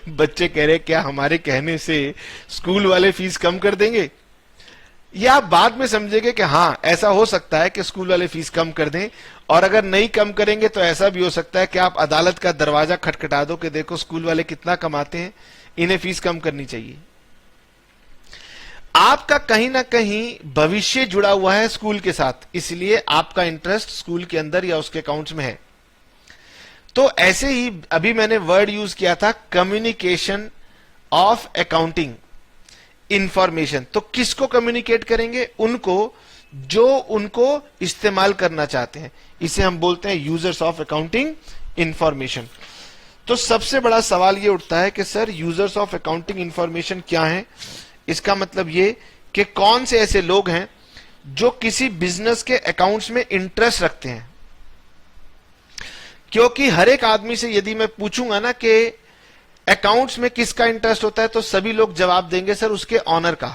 बच्चे कह रहे क्या हमारे कहने से स्कूल वाले फीस कम कर देंगे? या आप बाद में समझेंगे कि हां ऐसा हो सकता है कि स्कूल वाले फीस कम कर दें, और अगर नहीं कम करेंगे तो ऐसा भी हो सकता है कि आप अदालत का दरवाजा खटखटा दो कि देखो स्कूल वाले कितना कमाते हैं, इन्हें फीस कम करनी चाहिए। आपका कहीं ना कहीं भविष्य जुड़ा हुआ है स्कूल के साथ, इसलिए आपका इंटरेस्ट स्कूल के अंदर या उसके अकाउंट्स में है। तो ऐसे ही अभी मैंने वर्ड यूज किया था कम्युनिकेशन ऑफ अकाउंटिंग इंफॉर्मेशन। तो किसको कम्युनिकेट करेंगे? उनको जो उनको इस्तेमाल करना चाहते हैं। इसे हम बोलते हैं यूजर्स ऑफ अकाउंटिंग इंफॉर्मेशन। तो सबसे बड़ा सवाल ये उठता है कि sir users of accounting information क्या है? इसका मतलब ये कि कौन से ऐसे लोग हैं जो किसी बिजनेस के अकाउंट्स में इंटरेस्ट रखते हैं। क्योंकि हर एक आदमी से यदि मैं पूछूंगा ना कि अकाउंट्स में किसका इंटरेस्ट होता है तो सभी लोग जवाब देंगे सर उसके ऑनर का।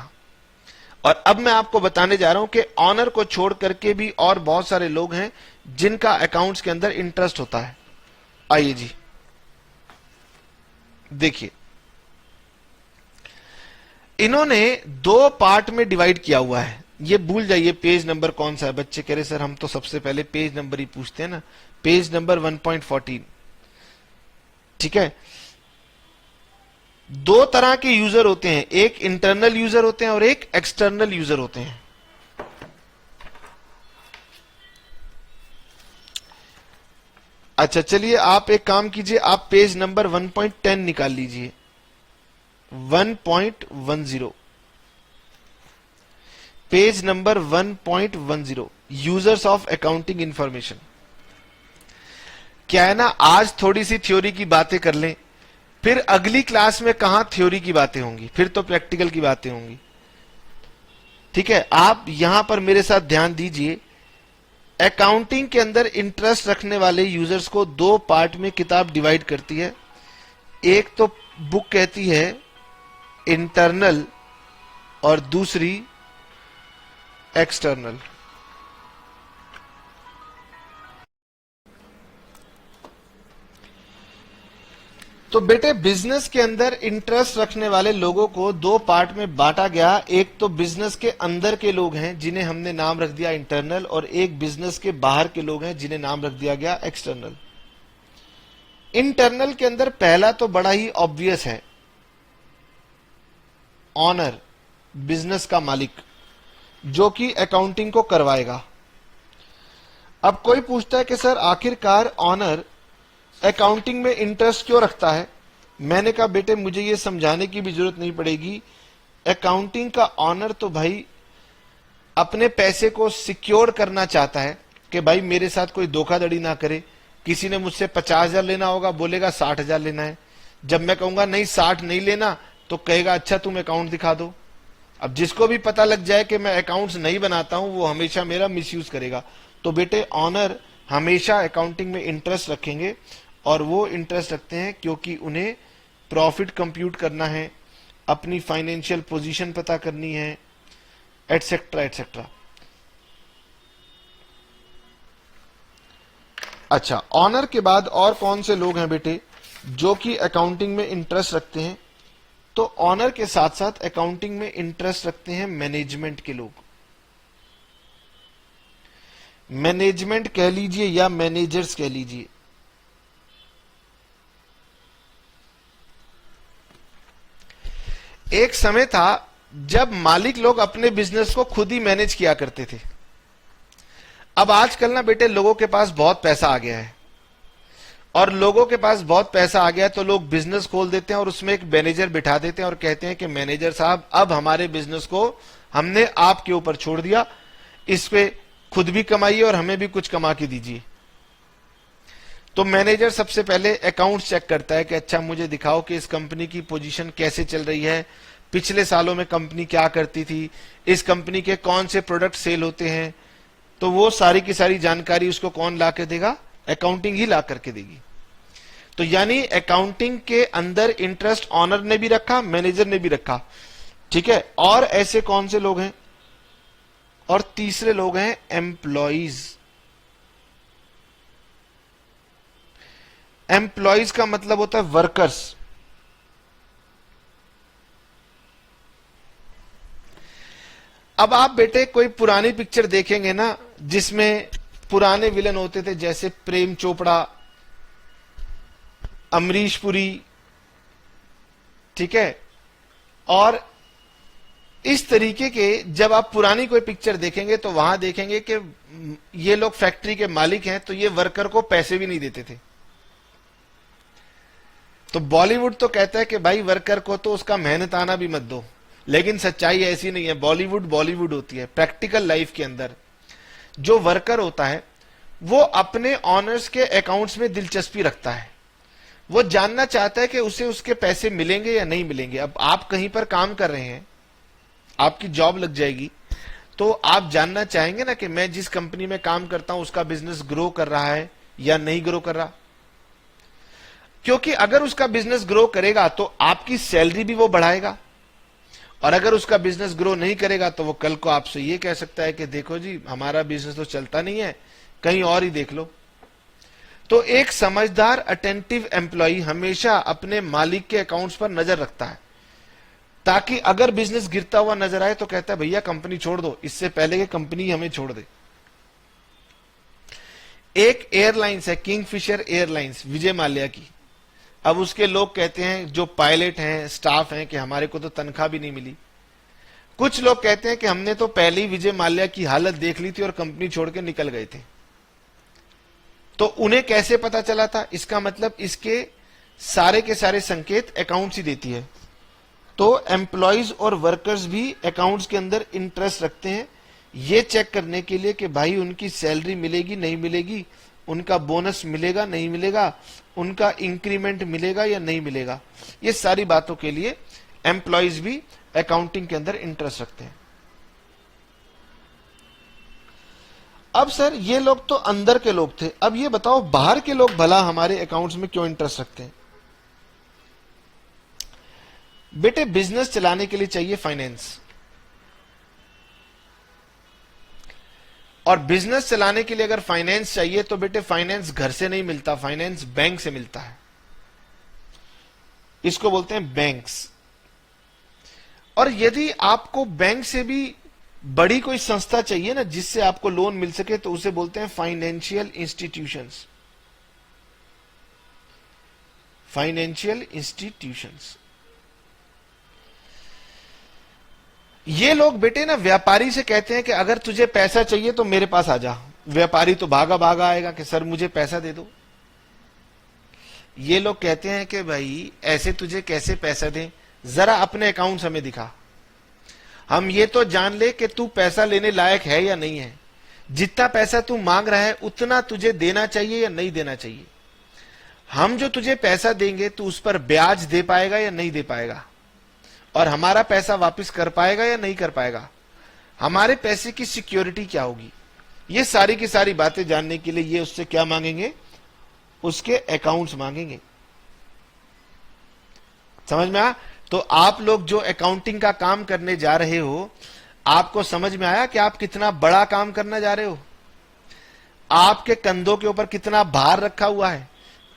और अब मैं आपको बताने जा रहा हूं कि ऑनर को छोड़ करके भी और बहुत सारे लोग हैं जिनका अकाउंट्स के अंदर इंटरेस्ट होता है। आइए जी देखिए, इन्होंने दो पार्ट में डिवाइड किया हुआ है। ये भूल जाइए पेज नंबर कौन सा है। बच्चे कह रहे सर हम तो सबसे पहले पेज नंबर ही पूछते हैं ना, पेज नंबर 1.14। ठीक है, दो तरह के यूजर होते हैं, एक इंटरनल यूजर होते हैं और एक एक्सटर्नल यूजर होते हैं। अच्छा चलिए आप एक काम कीजिए, आप पेज नंबर 1.10 निकाल लीजिए। 1.10 page number 1.10 users of accounting information. क्या है ना, आज थोड़ी सी थ्योरी की बातें कर लें, फिर अगली क्लास में कहां थ्योरी की बातें होंगी, फिर तो प्रैक्टिकल की बातें होंगी। ठीक है, आप यहां पर मेरे साथ ध्यान दीजिए। अकाउंटिंग के अंदर इंटरेस्ट रखने वाले यूजर्स को दो पार्ट में किताब डिवाइड करती है। एक तो बुक कहती है इंटरनल और दूसरी एक्सटर्नल। तो बेटे बिजनेस के अंदर इंटरेस्ट रखने वाले लोगों को दो पार्ट में बांटा गया। एक तो बिजनेस के अंदर के लोग हैं जिन्हें हमने नाम रख दिया इंटरनल, और एक बिजनेस के बाहर के लोग हैं जिन्हें नाम रख दिया गया एक्सटर्नल। इंटरनल के अंदर पहला तो बड़ा ही ऑब्वियस है, ऑनर, बिजनेस का मालिक, जो कि अकाउंटिंग को करवाएगा। अब कोई पूछता है कि सर आखिरकार ऑनर अकाउंटिंग में इंटरेस्ट क्यों रखता है? मैंने कहा बेटे मुझे यह समझाने की भी जरूरत नहीं पड़ेगी। अकाउंटिंग का ऑनर तो भाई अपने पैसे को सिक्योर करना चाहता है कि भाई मेरे साथ कोई धोखाधड़ी ना करे। किसी ने मुझसे 50,000 लेना होगा, बोलेगा 60,000 लेना है। जब मैं कहूंगा नहीं 60 नहीं लेना, तो कहेगा अच्छा तुम अकाउंट दिखा दो। अब जिसको भी पता लग जाए कि मैं अकाउंट्स नहीं बनाता हूं, वो हमेशा मेरा मिसयूज करेगा। तो बेटे ऑनर हमेशा अकाउंटिंग में इंटरेस्ट रखेंगे, और वो इंटरेस्ट रखते हैं क्योंकि उन्हें प्रॉफिट कंप्यूट करना है, अपनी फाइनेंशियल पोजीशन पता करनी है, एटसेट्रा एटसेट्रा। अच्छा, ऑनर के बाद और कौन से लोग हैं बेटे जो कि अकाउंटिंग में इंटरेस्ट रखते हैं? तो ऑनर के साथ साथ अकाउंटिंग में इंटरेस्ट रखते हैं मैनेजमेंट के लोग। मैनेजमेंट कह लीजिए या मैनेजर्स कह लीजिए। एक समय था जब मालिक लोग अपने बिजनेस को खुद ही मैनेज किया करते थे। अब आजकल ना बेटे लोगों के पास बहुत पैसा आ गया है, और लोगों के पास बहुत पैसा आ गया है तो लोग बिजनेस खोल देते हैं और उसमें एक मैनेजर बिठा देते हैं और कहते हैं कि मैनेजर साहब अब हमारे बिजनेस को हमने आपके ऊपर छोड़ दिया, इस पे खुद भी कमाइए और हमें भी कुछ कमा के दीजिए। तो मैनेजर सबसे पहले अकाउंट्स चेक करता है कि अच्छा मुझे दिखाओ कि इस कंपनी की पोजीशन कैसे चल रही है, पिछले सालों में कंपनी क्या करती थी, इस कंपनी के कौन से प्रोडक्ट सेल होते हैं। तो वो सारी की सारी जानकारी उसको कौन ला के देगा? अकाउंटिंग ही ला करके देगी। तो यानी अकाउंटिंग के अंदर इंटरेस्ट ऑनर ने भी रखा, मैनेजर ने भी रखा। ठीक है, और ऐसे कौन से लोग हैं? और तीसरे लोग हैं एम्प्लॉइज। एम्प्लॉइज का मतलब होता है वर्कर्स। अब आप बेटे कोई पुरानी पिक्चर देखेंगे ना जिसमें पुराने विलन होते थे, जैसे प्रेम चोपड़ा, अमरीश पुरी, ठीक है, और इस तरीके के जब आप पुरानी कोई पिक्चर देखेंगे तो वहां देखेंगे कि ये लोग फैक्ट्री के मालिक हैं तो ये वर्कर को पैसे भी नहीं देते थे। तो बॉलीवुड तो कहता है कि भाई वर्कर को तो उसका मेहनत आना भी मत दो, लेकिन सच्चाई ऐसी नहीं है। बॉलीवुड बॉलीवुड होती है। प्रैक्टिकल लाइफ के अंदर जो वर्कर होता है वो अपने ऑनर्स के अकाउंट्स में दिलचस्पी रखता है। वो जानना चाहता है कि उसे उसके पैसे मिलेंगे या नहीं मिलेंगे। अब आप कहीं पर काम कर रहे हैं, आपकी जॉब लग जाएगी, तो आप जानना चाहेंगे ना कि मैं जिस कंपनी में काम करता हूं उसका बिजनेस ग्रो कर रहा है या नहीं ग्रो कर रहा। क्योंकि अगर उसका बिजनेस ग्रो करेगा तो आपकी सैलरी भी वो बढ़ाएगा, और अगर उसका बिजनेस ग्रो नहीं करेगा तो वो कल को आपसे ये कह सकता है कि देखो जी हमारा बिजनेस तो चलता नहीं है, कहीं और ही देख लो। तो एक समझदार अटेंटिव एम्प्लॉय हमेशा अपने मालिक के अकाउंट्स पर नजर रखता है, ताकि अगर बिजनेस गिरता हुआ नजर आए तो कहता है भैया कंपनी छोड़ दो, इससे पहले कि कंपनी हमें छोड़ दे। एक एयरलाइंस है किंगफिशर एयरलाइंस, विजय माल्या की। अब उसके लोग कहते हैं, जो पायलट हैं, स्टाफ हैं, कि हमारे को तो तनख्वाह भी नहीं मिली। कुछ लोग कहते हैं कि हमने तो पहले ही विजय माल्या की हालत देख ली थी और कंपनी छोड़ के निकल गए थे। तो उन्हें कैसे पता चला था? इसका मतलब इसके सारे के सारे संकेत अकाउंट्स ही देती है। तो एम्प्लॉइज और वर्कर्स भी अकाउंट्स के अंदर इंटरेस्ट रखते हैं, ये चेक करने के लिए कि भाई उनकी सैलरी मिलेगी नहीं मिलेगी, उनका बोनस मिलेगा नहीं मिलेगा, उनका इंक्रीमेंट मिलेगा या नहीं मिलेगा, ये सारी बातों के लिए एम्प्लॉयज भी अकाउंटिंग के अंदर इंटरेस्ट रखते हैं। अब सर ये लोग तो अंदर के लोग थे, अब ये बताओ बाहर के लोग भला हमारे अकाउंट्स में क्यों इंटरेस्ट रखते हैं? बेटे बिजनेस चलाने के लिए चाहिए फाइनेंस, और बिजनेस चलाने के लिए अगर फाइनेंस चाहिए तो बेटे फाइनेंस घर से नहीं मिलता, फाइनेंस बैंक से मिलता है। इसको बोलते हैं बैंक्स। और यदि आपको बैंक से भी बड़ी कोई संस्था चाहिए ना जिससे आपको लोन मिल सके, तो उसे बोलते हैं फाइनेंशियल इंस्टीट्यूशंस। Financial institutions. ये लोग बेटे ना व्यापारी से कहते हैं कि अगर तुझे पैसा चाहिए तो मेरे पास आ जा। व्यापारी तो भागा भागा आएगा कि सर मुझे पैसा दे दो। ये लोग कहते हैं कि भाई ऐसे तुझे कैसे पैसा दें, जरा अपने अकाउंट्स हमें दिखा, हम ये तो जान ले कि तू पैसा लेने लायक है या नहीं है। जितना पैसा तू मांग रहा है उतना तुझे देना चाहिए या नहीं देना चाहिए। हम जो तुझे पैसा देंगे तू उस पर ब्याज दे पाएगा या नहीं दे पाएगा, और हमारा पैसा वापस कर पाएगा या नहीं कर पाएगा, हमारे पैसे की सिक्योरिटी क्या होगी। ये सारी की सारी बातें जानने के लिए ये उससे क्या मांगेंगे, उसके अकाउंट्स मांगेंगे। समझ में आया? तो आप लोग जो अकाउंटिंग का काम करने जा रहे हो, आपको समझ में आया कि आप कितना बड़ा काम करने जा रहे हो? आपके कंधों के ऊपर कितना भार रखा हुआ है।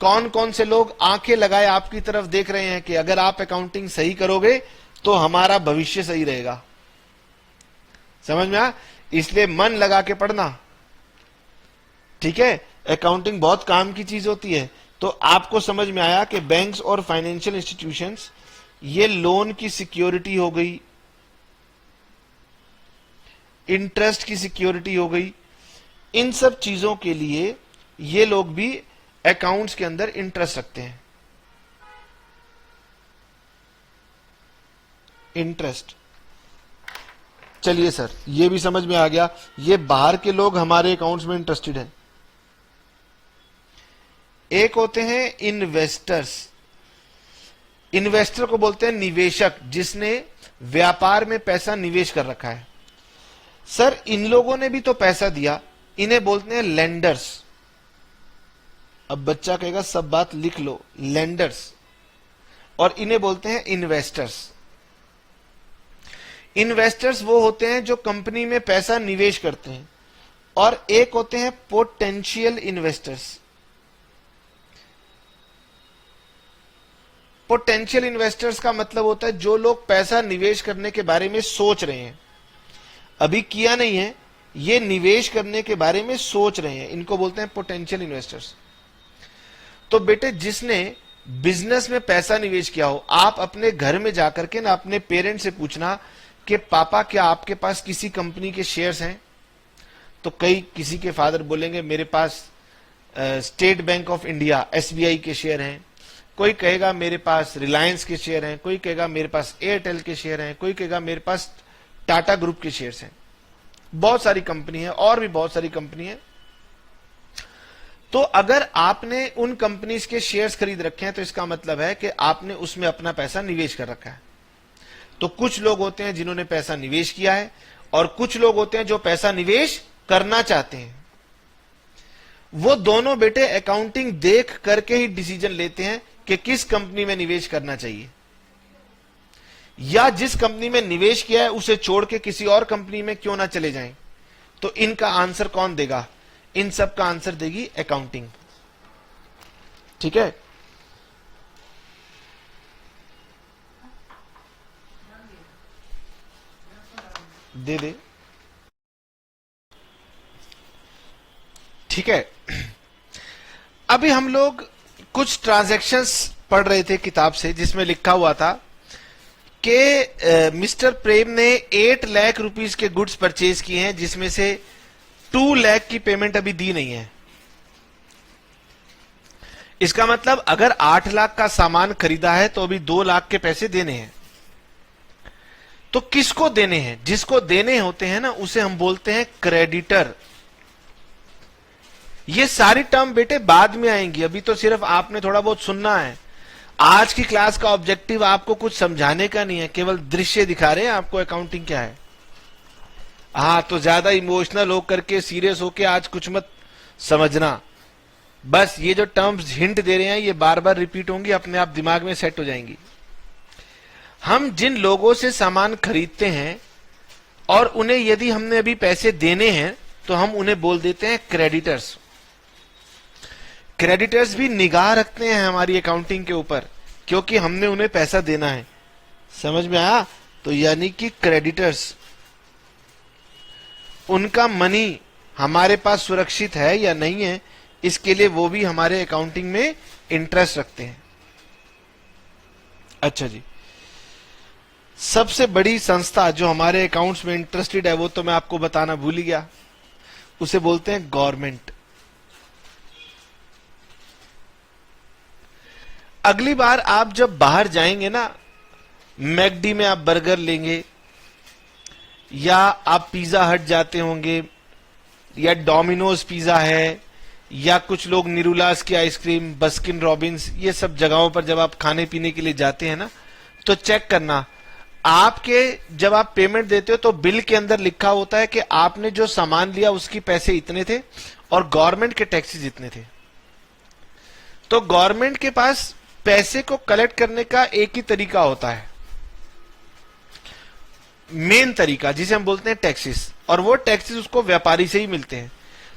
कौन कौन से लोग आंखें लगाए आपकी तरफ देख रहे हैं कि अगर आप अकाउंटिंग सही करोगे तो हमारा भविष्य सही रहेगा। समझ में आया? इसलिए मन लगा के पढ़ना, ठीक है? अकाउंटिंग बहुत काम की चीज होती है। तो आपको समझ में आया कि बैंक्स और फाइनेंशियल इंस्टीट्यूशंस ये लोन की सिक्योरिटी हो गई, इंटरेस्ट की सिक्योरिटी हो गई। इन सब चीजों के लिए ये लोग भी अकाउंट्स के अंदर इंटरेस्ट रखते हैं। इंटरेस्ट, चलिए सर ये भी समझ में आ गया। ये बाहर के लोग हमारे अकाउंट्स में इंटरेस्टेड हैं। एक होते हैं इन्वेस्टर्स। इन्वेस्टर को बोलते हैं निवेशक, जिसने व्यापार में पैसा निवेश कर रखा है। सर इन लोगों ने भी तो पैसा दिया, इन्हें बोलते हैं लेंडर्स। अब बच्चा कहेगा सब बात लिख लो, लेंडर्स। और इन्हें बोलते हैं इन्वेस्टर्स। इन्वेस्टर्स वो होते हैं जो कंपनी में पैसा निवेश करते हैं, और एक होते हैं पोटेंशियल इन्वेस्टर्स। पोटेंशियल इन्वेस्टर्स का मतलब होता है जो लोग पैसा निवेश करने के बारे में सोच रहे हैं, अभी किया नहीं है, ये निवेश करने के बारे में सोच रहे हैं, इनको बोलते हैं पोटेंशियल इन्वेस्टर्स। तो बेटे जिसने बिजनेस में पैसा निवेश किया हो, आप अपने घर में जाकर के ना अपने पेरेंट्स से पूछना कि पापा क्या आपके पास किसी कंपनी के शेयर्स हैं? तो किसी के फादर बोलेंगे मेरे पास State Bank of India SBI के शेयर हैं, कोई कहेगा मेरे पास रिलायंस के शेयर हैं, कोई कहेगा मेरे पास एयरटेल के शेयर हैं, कोई कहेगा मेरे पास टाटा ग्रुप के शेयर्स हैं। बहुत सारी कंपनी है, और भी बहुत सारी कंपनी है। तो अगर आपने उन कंपनीज के शेयर्स खरीद रखे हैं तो इसका मतलब है कि आपने उसमें अपना पैसा निवेश कर रखा है। तो कुछ लोग होते हैं जिन्होंने पैसा निवेश किया है, और कुछ लोग होते हैं जो पैसा निवेश करना चाहते हैं। वो दोनों बेटे अकाउंटिंग देख करके ही डिसीजन लेते हैं कि किस कंपनी में निवेश करना चाहिए, या जिस कंपनी में निवेश किया है उसे छोड़ के किसी और कंपनी में क्यों ना चले जाएं। तो इनका आंसर कौन देगा? इन सब का आंसर देगी अकाउंटिंग। ठीक है? दे दे, ठीक है। अभी हम लोग कुछ ट्रांजैक्शंस पढ़ रहे थे किताब से, जिसमें लिखा हुआ था कि मिस्टर प्रेम ने 8 लाख रुपीस के गुड्स परचेज किए हैं, जिसमें से 2 लाख की पेमेंट अभी दी नहीं है। इसका मतलब अगर 8 लाख का सामान खरीदा है तो अभी 2 लाख के पैसे देने हैं। तो किसको देने हैं? जिसको देने होते हैं ना उसे हम बोलते हैं क्रेडिटर। ये सारी टर्म बेटे बाद में आएंगी, अभी तो सिर्फ आपने थोड़ा बहुत सुनना है। आज की क्लास का ऑब्जेक्टिव आपको कुछ समझाने का नहीं है, केवल दृश्य दिखा रहे हैं आपको अकाउंटिंग क्या है। हाँ, तो ज्यादा इमोशनल होकर के सीरियस होके आज कुछ मत समझना। बस ये जो टर्म्स हिंट दे रहे हैं ये बार बार रिपीट होंगी, अपने आप दिमाग में सेट हो जाएंगी। हम जिन लोगों से सामान खरीदते हैं और उन्हें यदि हमने अभी पैसे देने हैं तो हम उन्हें बोल देते हैं क्रेडिटर्स। क्रेडिटर्स भी निगाह रखते हैं हमारी अकाउंटिंग के ऊपर, क्योंकि हमने उन्हें पैसा देना है। समझ में आया? तो यानी कि क्रेडिटर्स, उनका मनी हमारे पास सुरक्षित है या नहीं है, इसके लिए वो भी हमारे अकाउंटिंग में इंटरेस्ट रखते हैं। अच्छा जी, सबसे बड़ी संस्था जो हमारे अकाउंट्स में इंटरेस्टेड है वो तो मैं आपको बताना भूल ही गया, उसे बोलते हैं गवर्नमेंट। अगली बार आप जब बाहर जाएंगे ना, मैकडी में आप बर्गर लेंगे या आप पिज्जा हट जाते होंगे या डोमिनोज पिज्जा है या कुछ लोग निरूलास की आइसक्रीम, बस्किन रॉबिन्स, ये सब जगहों पर जब आप खाने पीने के लिए जाते हैं ना, तो चेक करना आपके जब आप पेमेंट देते हो तो बिल के अंदर लिखा होता है कि आपने जो सामान लिया उसकी पैसे इतने थे और गवर्नमेंट के टैक्सेस इतने थे। तो गवर्नमेंट के पास पैसे को कलेक्ट करने का एक ही तरीका होता है, मेन तरीका, जिसे हम बोलते हैं टैक्सेस, और वो टैक्सेस उसको व्यापारी से ही मिलते हैं।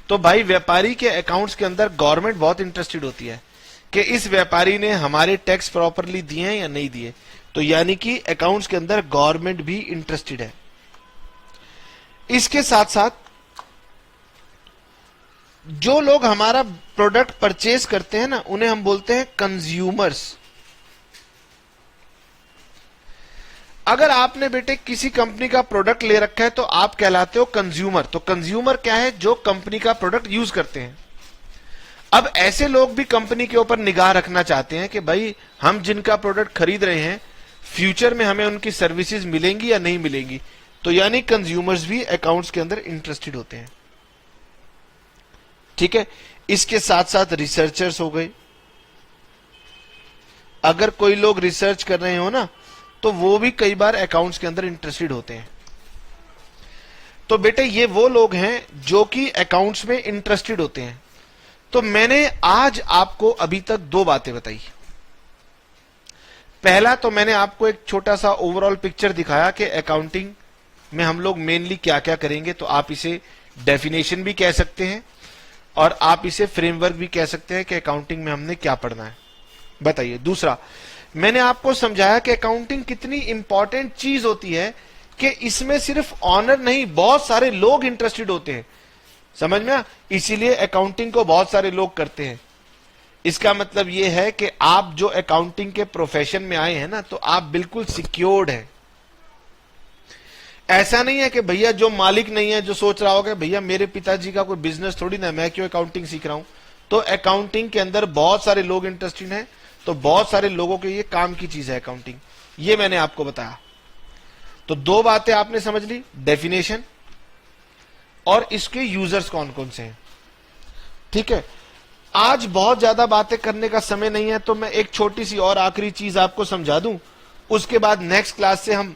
तो भाई व्यापारी के अकाउंट्स के अंदर गवर्नमेंट बहुत इंटरेस्टेड होती है कि इस व्यापारी ने हमारे टैक्स प्रॉपरली दिए हैं या नहीं दिए। तो यानी कि अकाउंट्स के अंदर गवर्नमेंट भी इंटरेस्टेड है। इसके साथ साथ जो लोग हमारा प्रोडक्ट परचेज करते हैं ना, उन्हें हम बोलते हैं कंज्यूमर्स। अगर आपने बेटे किसी कंपनी का प्रोडक्ट ले रखा है तो आप कहलाते हो कंज्यूमर। तो कंज्यूमर क्या है? जो कंपनी का प्रोडक्ट यूज करते हैं। अब ऐसे लोग भी कंपनी के ऊपर निगाह रखना चाहते हैं कि भाई हम जिनका प्रोडक्ट खरीद रहे हैं फ्यूचर में हमें उनकी सर्विसेज मिलेंगी या नहीं मिलेंगी। तो यानी कंज्यूमर्स भी अकाउंट्स के अंदर इंटरेस्टेड होते हैं। ठीक है, इसके साथ साथ रिसर्चर्स हो गए। अगर कोई लोग रिसर्च कर रहे हो ना, तो वो भी कई बार अकाउंट्स के अंदर इंटरेस्टेड होते हैं। तो बेटे ये वो लोग हैं जो कि अकाउंट्स में इंटरेस्टेड होते हैं। तो मैंने आज आपको अभी तक दो बातें बताई। पहला तो मैंने आपको एक छोटा सा ओवरऑल पिक्चर दिखाया कि अकाउंटिंग में हम लोग मेनली क्या क्या करेंगे। तो आप इसे डेफिनेशन भी कह सकते हैं और आप इसे फ्रेमवर्क भी कह सकते हैं कि अकाउंटिंग में हमने क्या पढ़ना है। बताइए। दूसरा, मैंने आपको समझाया कि अकाउंटिंग कितनी इंपॉर्टेंट चीज होती है कि इसमें सिर्फ ऑनर नहीं, बहुत सारे लोग इंटरेस्टेड होते हैं। समझ में? इसीलिए अकाउंटिंग को बहुत सारे लोग करते हैं। इसका मतलब यह है कि आप जो अकाउंटिंग के प्रोफेशन में आए हैं ना, तो आप बिल्कुल सिक्योर्ड हैं। ऐसा नहीं है कि भैया जो मालिक नहीं है, जो सोच रहा होगा भैया मेरे पिताजी का कोई बिजनेस थोड़ी ना, मैं क्यों अकाउंटिंग सीख रहा हूं। तो अकाउंटिंग के अंदर बहुत सारे लोग इंटरेस्टेड हैं। तो बहुत सारे लोगों के ये काम की चीज है अकाउंटिंग। ये मैंने आपको बताया। तो दो बातें आपने समझ ली, डेफिनेशन और इसके यूजर्स कौन कौन से हैं। ठीक है, आज बहुत ज्यादा बातें करने का समय नहीं है, तो मैं एक छोटी सी और आखिरी चीज आपको समझा दूं। उसके बाद नेक्स्ट क्लास से हम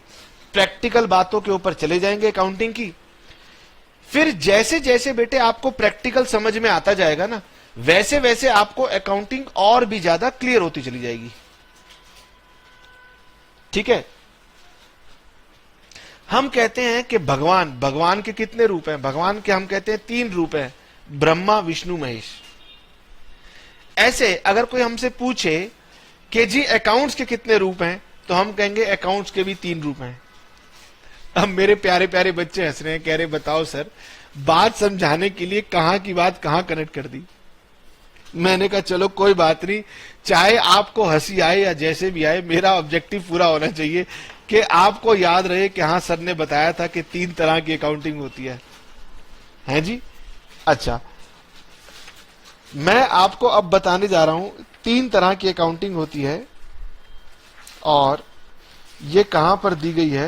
प्रैक्टिकल बातों के ऊपर चले जाएंगे अकाउंटिंग की। फिर जैसे जैसे बेटे आपको प्रैक्टिकल समझ में आता जाएगा ना, वैसे वैसे आपको अकाउंटिंग और भी ज्यादा क्लियर होती चली जाएगी। ठीक है, हम कहते हैं कि भगवान के कितने रूप हैं? भगवान के हम कहते हैं 3 रूप हैं, ब्रह्मा, विष्णु, महेश। ऐसे अगर कोई हमसे पूछे कि जी अकाउंट्स के कितने रूप हैं, तो हम कहेंगे अकाउंट्स के भी 3 रूप हैं। अब मेरे प्यारे प्यारे बच्चे हंस रहे हैं, कह रहे बताओ सर, बात समझाने के लिए कहां की बात कहां कनेक्ट कर दी। मैंने कहा चलो कोई बात नहीं, चाहे आपको हंसी आए या जैसे भी आए, मेरा ऑब्जेक्टिव पूरा होना चाहिए कि आपको याद रहे कि हाँ सर ने बताया था कि 3 तरह की अकाउंटिंग होती है जी। अच्छा, मैं आपको अब बताने जा रहा हूं 3 तरह की अकाउंटिंग होती है और ये कहां पर दी गई है।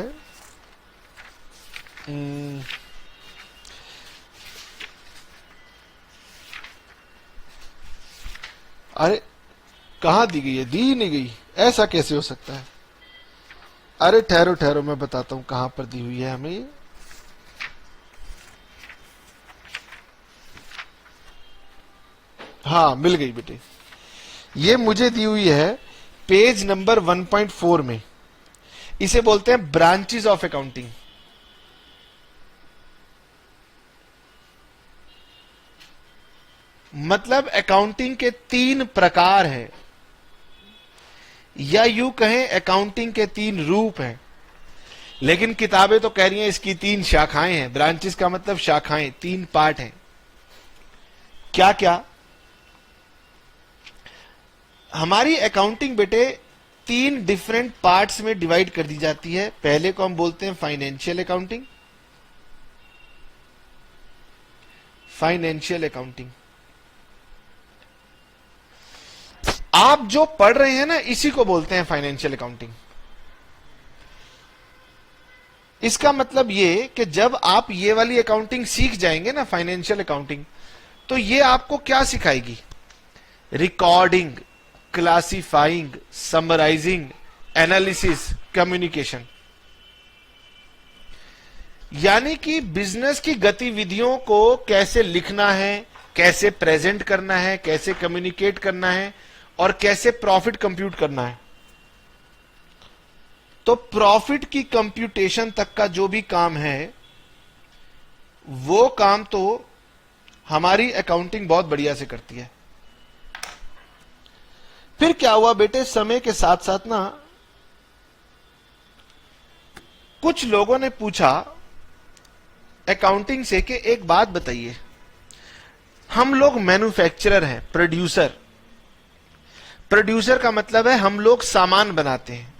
अरे कहां दी गई है? दी नहीं गई, ऐसा कैसे हो सकता है? अरे ठहरो ठहरो, मैं बताता हूं कहां पर दी हुई है हमें ये। हाँ मिल गई बेटे, ये मुझे दी हुई है पेज नंबर 1.4 में। इसे बोलते हैं ब्रांचेस ऑफ अकाउंटिंग। मतलब अकाउंटिंग के 3 प्रकार हैं, या यूं कहें अकाउंटिंग के 3 रूप हैं, लेकिन किताबें तो कह रही हैं इसकी 3 शाखाएं हैं। ब्रांचेस का मतलब शाखाएं, 3 पार्ट हैं। क्या क्या? हमारी अकाउंटिंग बेटे 3 डिफरेंट पार्ट्स में डिवाइड कर दी जाती है। पहले को हम बोलते हैं फाइनेंशियल अकाउंटिंग। फाइनेंशियल अकाउंटिंग आप जो पढ़ रहे हैं ना, इसी को बोलते हैं फाइनेंशियल अकाउंटिंग। इसका मतलब ये कि जब आप ये वाली अकाउंटिंग सीख जाएंगे ना, फाइनेंशियल अकाउंटिंग, तो ये आपको क्या सिखाएगी? Recording, classifying, summarising, analysis, communication. यानी कि बिजनेस की गतिविधियों को कैसे लिखना है, कैसे प्रेजेंट करना है, कैसे कम्युनिकेट करना है, और कैसे प्रॉफिट कंप्यूट करना है। तो प्रॉफिट की कंप्यूटेशन तक का जो भी काम है, वो काम तो हमारी अकाउंटिंग बहुत बढ़िया से करती है। फिर क्या हुआ बेटे, समय के साथ साथ ना कुछ लोगों ने पूछा अकाउंटिंग से कि एक बात बताइए, हम लोग मैन्युफैक्चरर हैं, प्रोड्यूसर। प्रोड्यूसर का मतलब है हम लोग सामान बनाते हैं।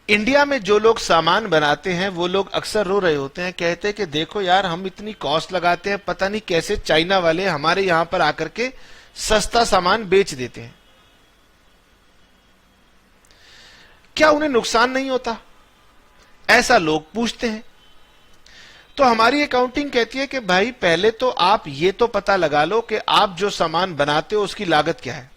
इंडिया में जो लोग सामान बनाते हैं वो लोग अक्सर रो रहे होते हैं, कहते हैं कि देखो यार, हम इतनी कॉस्ट लगाते हैं, पता नहीं कैसे चाइना वाले हमारे यहां पर आकर के सस्ता सामान बेच देते हैं। क्या उन्हें नुकसान नहीं होता? ऐसा लोग पूछते हैं। तो हमारी अकाउंटिंग कहती है कि भाई पहले तो आप ये तो पता लगा लो कि आप जो सामान बनाते हो उसकी लागत क्या है।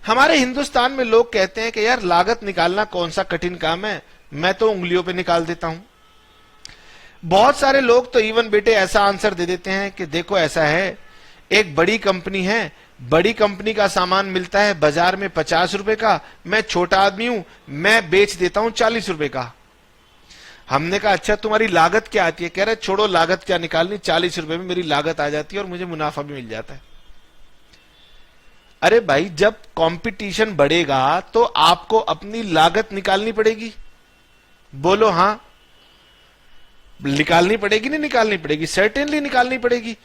हमारे हिंदुस्तान में लोग कहते हैं कि यार लागत निकालना कौन सा कठिन काम है, मैं तो उंगलियों पे निकाल देता हूं। बहुत सारे लोग तो इवन बेटे ऐसा आंसर दे देते हैं कि देखो ऐसा है, एक बड़ी कंपनी है, बड़ी कंपनी का सामान मिलता है बाजार में 50 रुपए का, मैं छोटा आदमी हूं, मैं बेच देता हूं 40 रुपए का। हमने कहा अच्छा तुम्हारी लागत क्या आती है? कह रहे छोड़ो लागत क्या निकालनी, 40 रुपए में मेरी लागत आ जाती है और मुझे मुनाफा भी मिल जाता है। अरे भाई, जब कंपटीशन बढ़ेगा तो आपको अपनी लागत निकालनी पड़ेगी। बोलो हां, निकालनी पड़ेगी नहीं निकालनी पड़ेगी? सर्टेनली निकालनी पड़ेगी।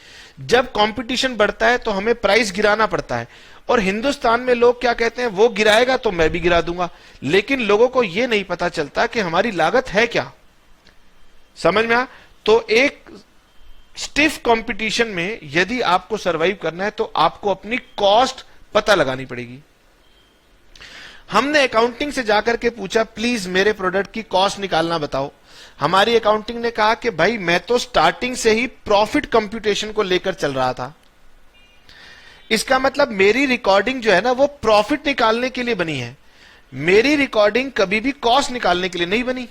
जब कंपटीशन बढ़ता है तो हमें प्राइस गिराना पड़ता है, और हिंदुस्तान में लोग क्या कहते हैं, वो गिराएगा तो मैं भी गिरा दूंगा। लेकिन लोगों को यह नहीं पता चलता कि हमारी लागत है क्या। समझ में आ? तो एक स्टिफ कंपटीशन में यदि आपको सरवाइव करना है तो आपको अपनी कॉस्ट पता लगानी पड़ेगी। हमने अकाउंटिंग से जाकर के पूछा प्लीज मेरे प्रोडक्ट की कॉस्ट निकालना बताओ। हमारी अकाउंटिंग ने कहा कि भाई मैं तो स्टार्टिंग से ही प्रॉफिट कंप्यूटेशन को लेकर चल रहा था। इसका मतलब मेरी रिकॉर्डिंग जो है ना, वो प्रॉफिट निकालने के लिए बनी है। मेरी रिकॉर्डिंग कभी भी कॉस्ट निकालने के लिए नहीं बनी।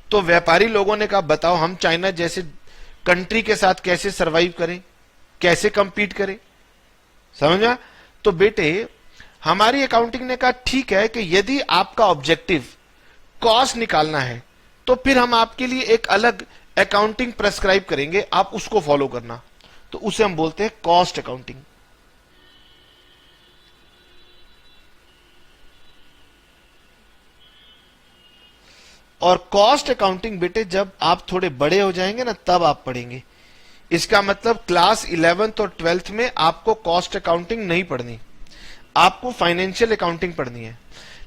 तो व्यापारी लोगों ने कहा बताओ हम चाइना जैसे कंट्री के साथ कैसे सरवाइव करें, कैसे कंपीट करें। समझा? तो बेटे हमारी अकाउंटिंग ने कहा ठीक है कि यदि आपका ऑब्जेक्टिव कॉस्ट निकालना है तो फिर हम आपके लिए एक अलग अकाउंटिंग प्रेस्क्राइब करेंगे, आप उसको फॉलो करना। तो उसे हम बोलते हैं कॉस्ट अकाउंटिंग। और कॉस्ट अकाउंटिंग बेटे जब आप थोड़े बड़े हो जाएंगे ना, तब आप पढ़ेंगे। इसका मतलब क्लास 11th और 12th में आपको कॉस्ट अकाउंटिंग नहीं पढ़नी, आपको फाइनेंशियल अकाउंटिंग पढ़नी है।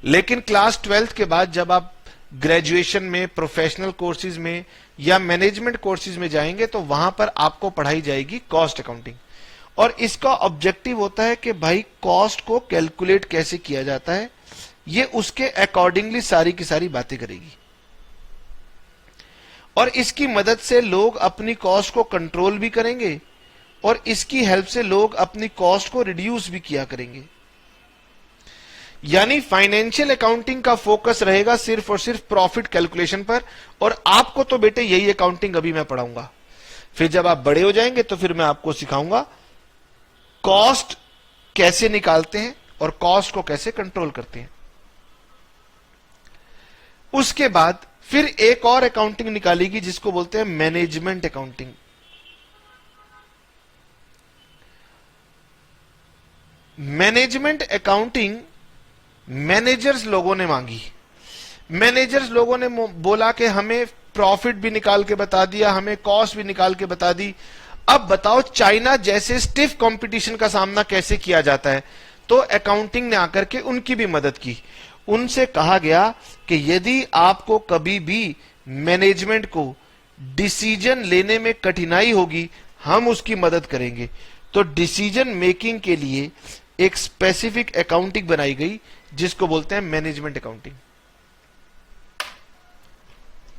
लेकिन क्लास 12th के बाद जब आप ग्रेजुएशन में, प्रोफेशनल कोर्सेज में या मैनेजमेंट कोर्सेज में जाएंगे तो वहां पर आपको पढ़ाई जाएगी कॉस्ट अकाउंटिंग। और इसका ऑब्जेक्टिव होता है कि भाई कॉस्ट को कैलकुलेट कैसे किया जाता है, ये उसके अकॉर्डिंगली सारी की सारी बातें करेगी। और इसकी मदद से लोग अपनी कॉस्ट को कंट्रोल भी करेंगे और इसकी हेल्प से लोग अपनी कॉस्ट को रिड्यूस भी किया करेंगे। यानी फाइनेंशियल अकाउंटिंग का फोकस रहेगा सिर्फ और सिर्फ प्रॉफिट कैलकुलेशन पर। और आपको तो बेटे यही अकाउंटिंग अभी मैं पढ़ाऊंगा, फिर जब आप बड़े हो जाएंगे तो फिर मैं आपको सिखाऊंगा कॉस्ट कैसे निकालते हैं और कॉस्ट को कैसे कंट्रोल करते हैं। उसके बाद फिर एक और अकाउंटिंग निकालेगी जिसको बोलते हैं management accounting. Management accounting managers लोगों ने मांगी। मैनेजर्स लोगों ने बोला कि हमें प्रॉफिट भी निकाल के बता दिया, हमें कॉस्ट भी निकाल के बता दी, अब बताओ चाइना जैसे स्टिफ कंपटीशन का सामना कैसे किया जाता है। तो अकाउंटिंग ने आकर के उनकी भी मदद की। उनसे कहा गया कि यदि आपको कभी भी मैनेजमेंट को डिसीजन लेने में कठिनाई होगी, हम उसकी मदद करेंगे। तो डिसीजन मेकिंग के लिए एक स्पेसिफिक अकाउंटिंग बनाई गई जिसको बोलते हैं मैनेजमेंट अकाउंटिंग।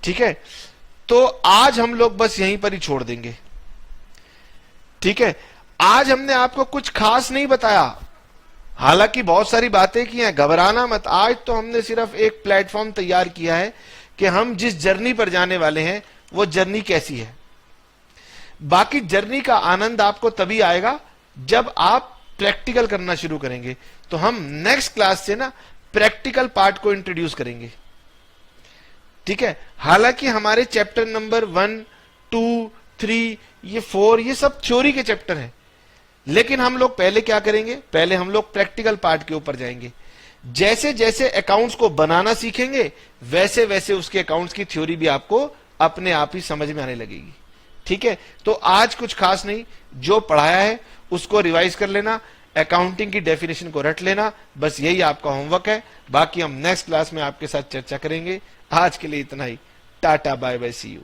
ठीक है, तो आज हम लोग बस यहीं पर ही छोड़ देंगे। ठीक है, आज हमने आपको कुछ खास नहीं बताया, हालांकि बहुत सारी बातें की हैं, घबराना मत। आज तो हमने सिर्फ एक प्लेटफॉर्म तैयार किया है कि हम जिस जर्नी पर जाने वाले हैं वो जर्नी कैसी है। बाकी जर्नी का आनंद आपको तभी आएगा जब आप प्रैक्टिकल करना शुरू करेंगे। तो हम नेक्स्ट क्लास से ना प्रैक्टिकल पार्ट को इंट्रोड्यूस करेंगे। ठीक है, हालांकि हमारे चैप्टर नंबर 1, 2, 3, ये 4 ये सब थ्योरी के चैप्टर हैं, लेकिन हम लोग पहले क्या करेंगे, पहले हम लोग प्रैक्टिकल पार्ट के ऊपर जाएंगे। जैसे जैसे अकाउंट्स को बनाना सीखेंगे वैसे वैसे उसके अकाउंट्स की थ्योरी भी आपको अपने आप ही समझ में आने लगेगी। ठीक है, तो आज कुछ खास नहीं, जो पढ़ाया है उसको रिवाइज कर लेना, अकाउंटिंग की डेफिनेशन को रट लेना, बस यही आपका होमवर्क है। बाकी हम नेक्स्ट क्लास में आपके साथ चर्चा करेंगे। आज के लिए इतना ही, tata bye bye, see you.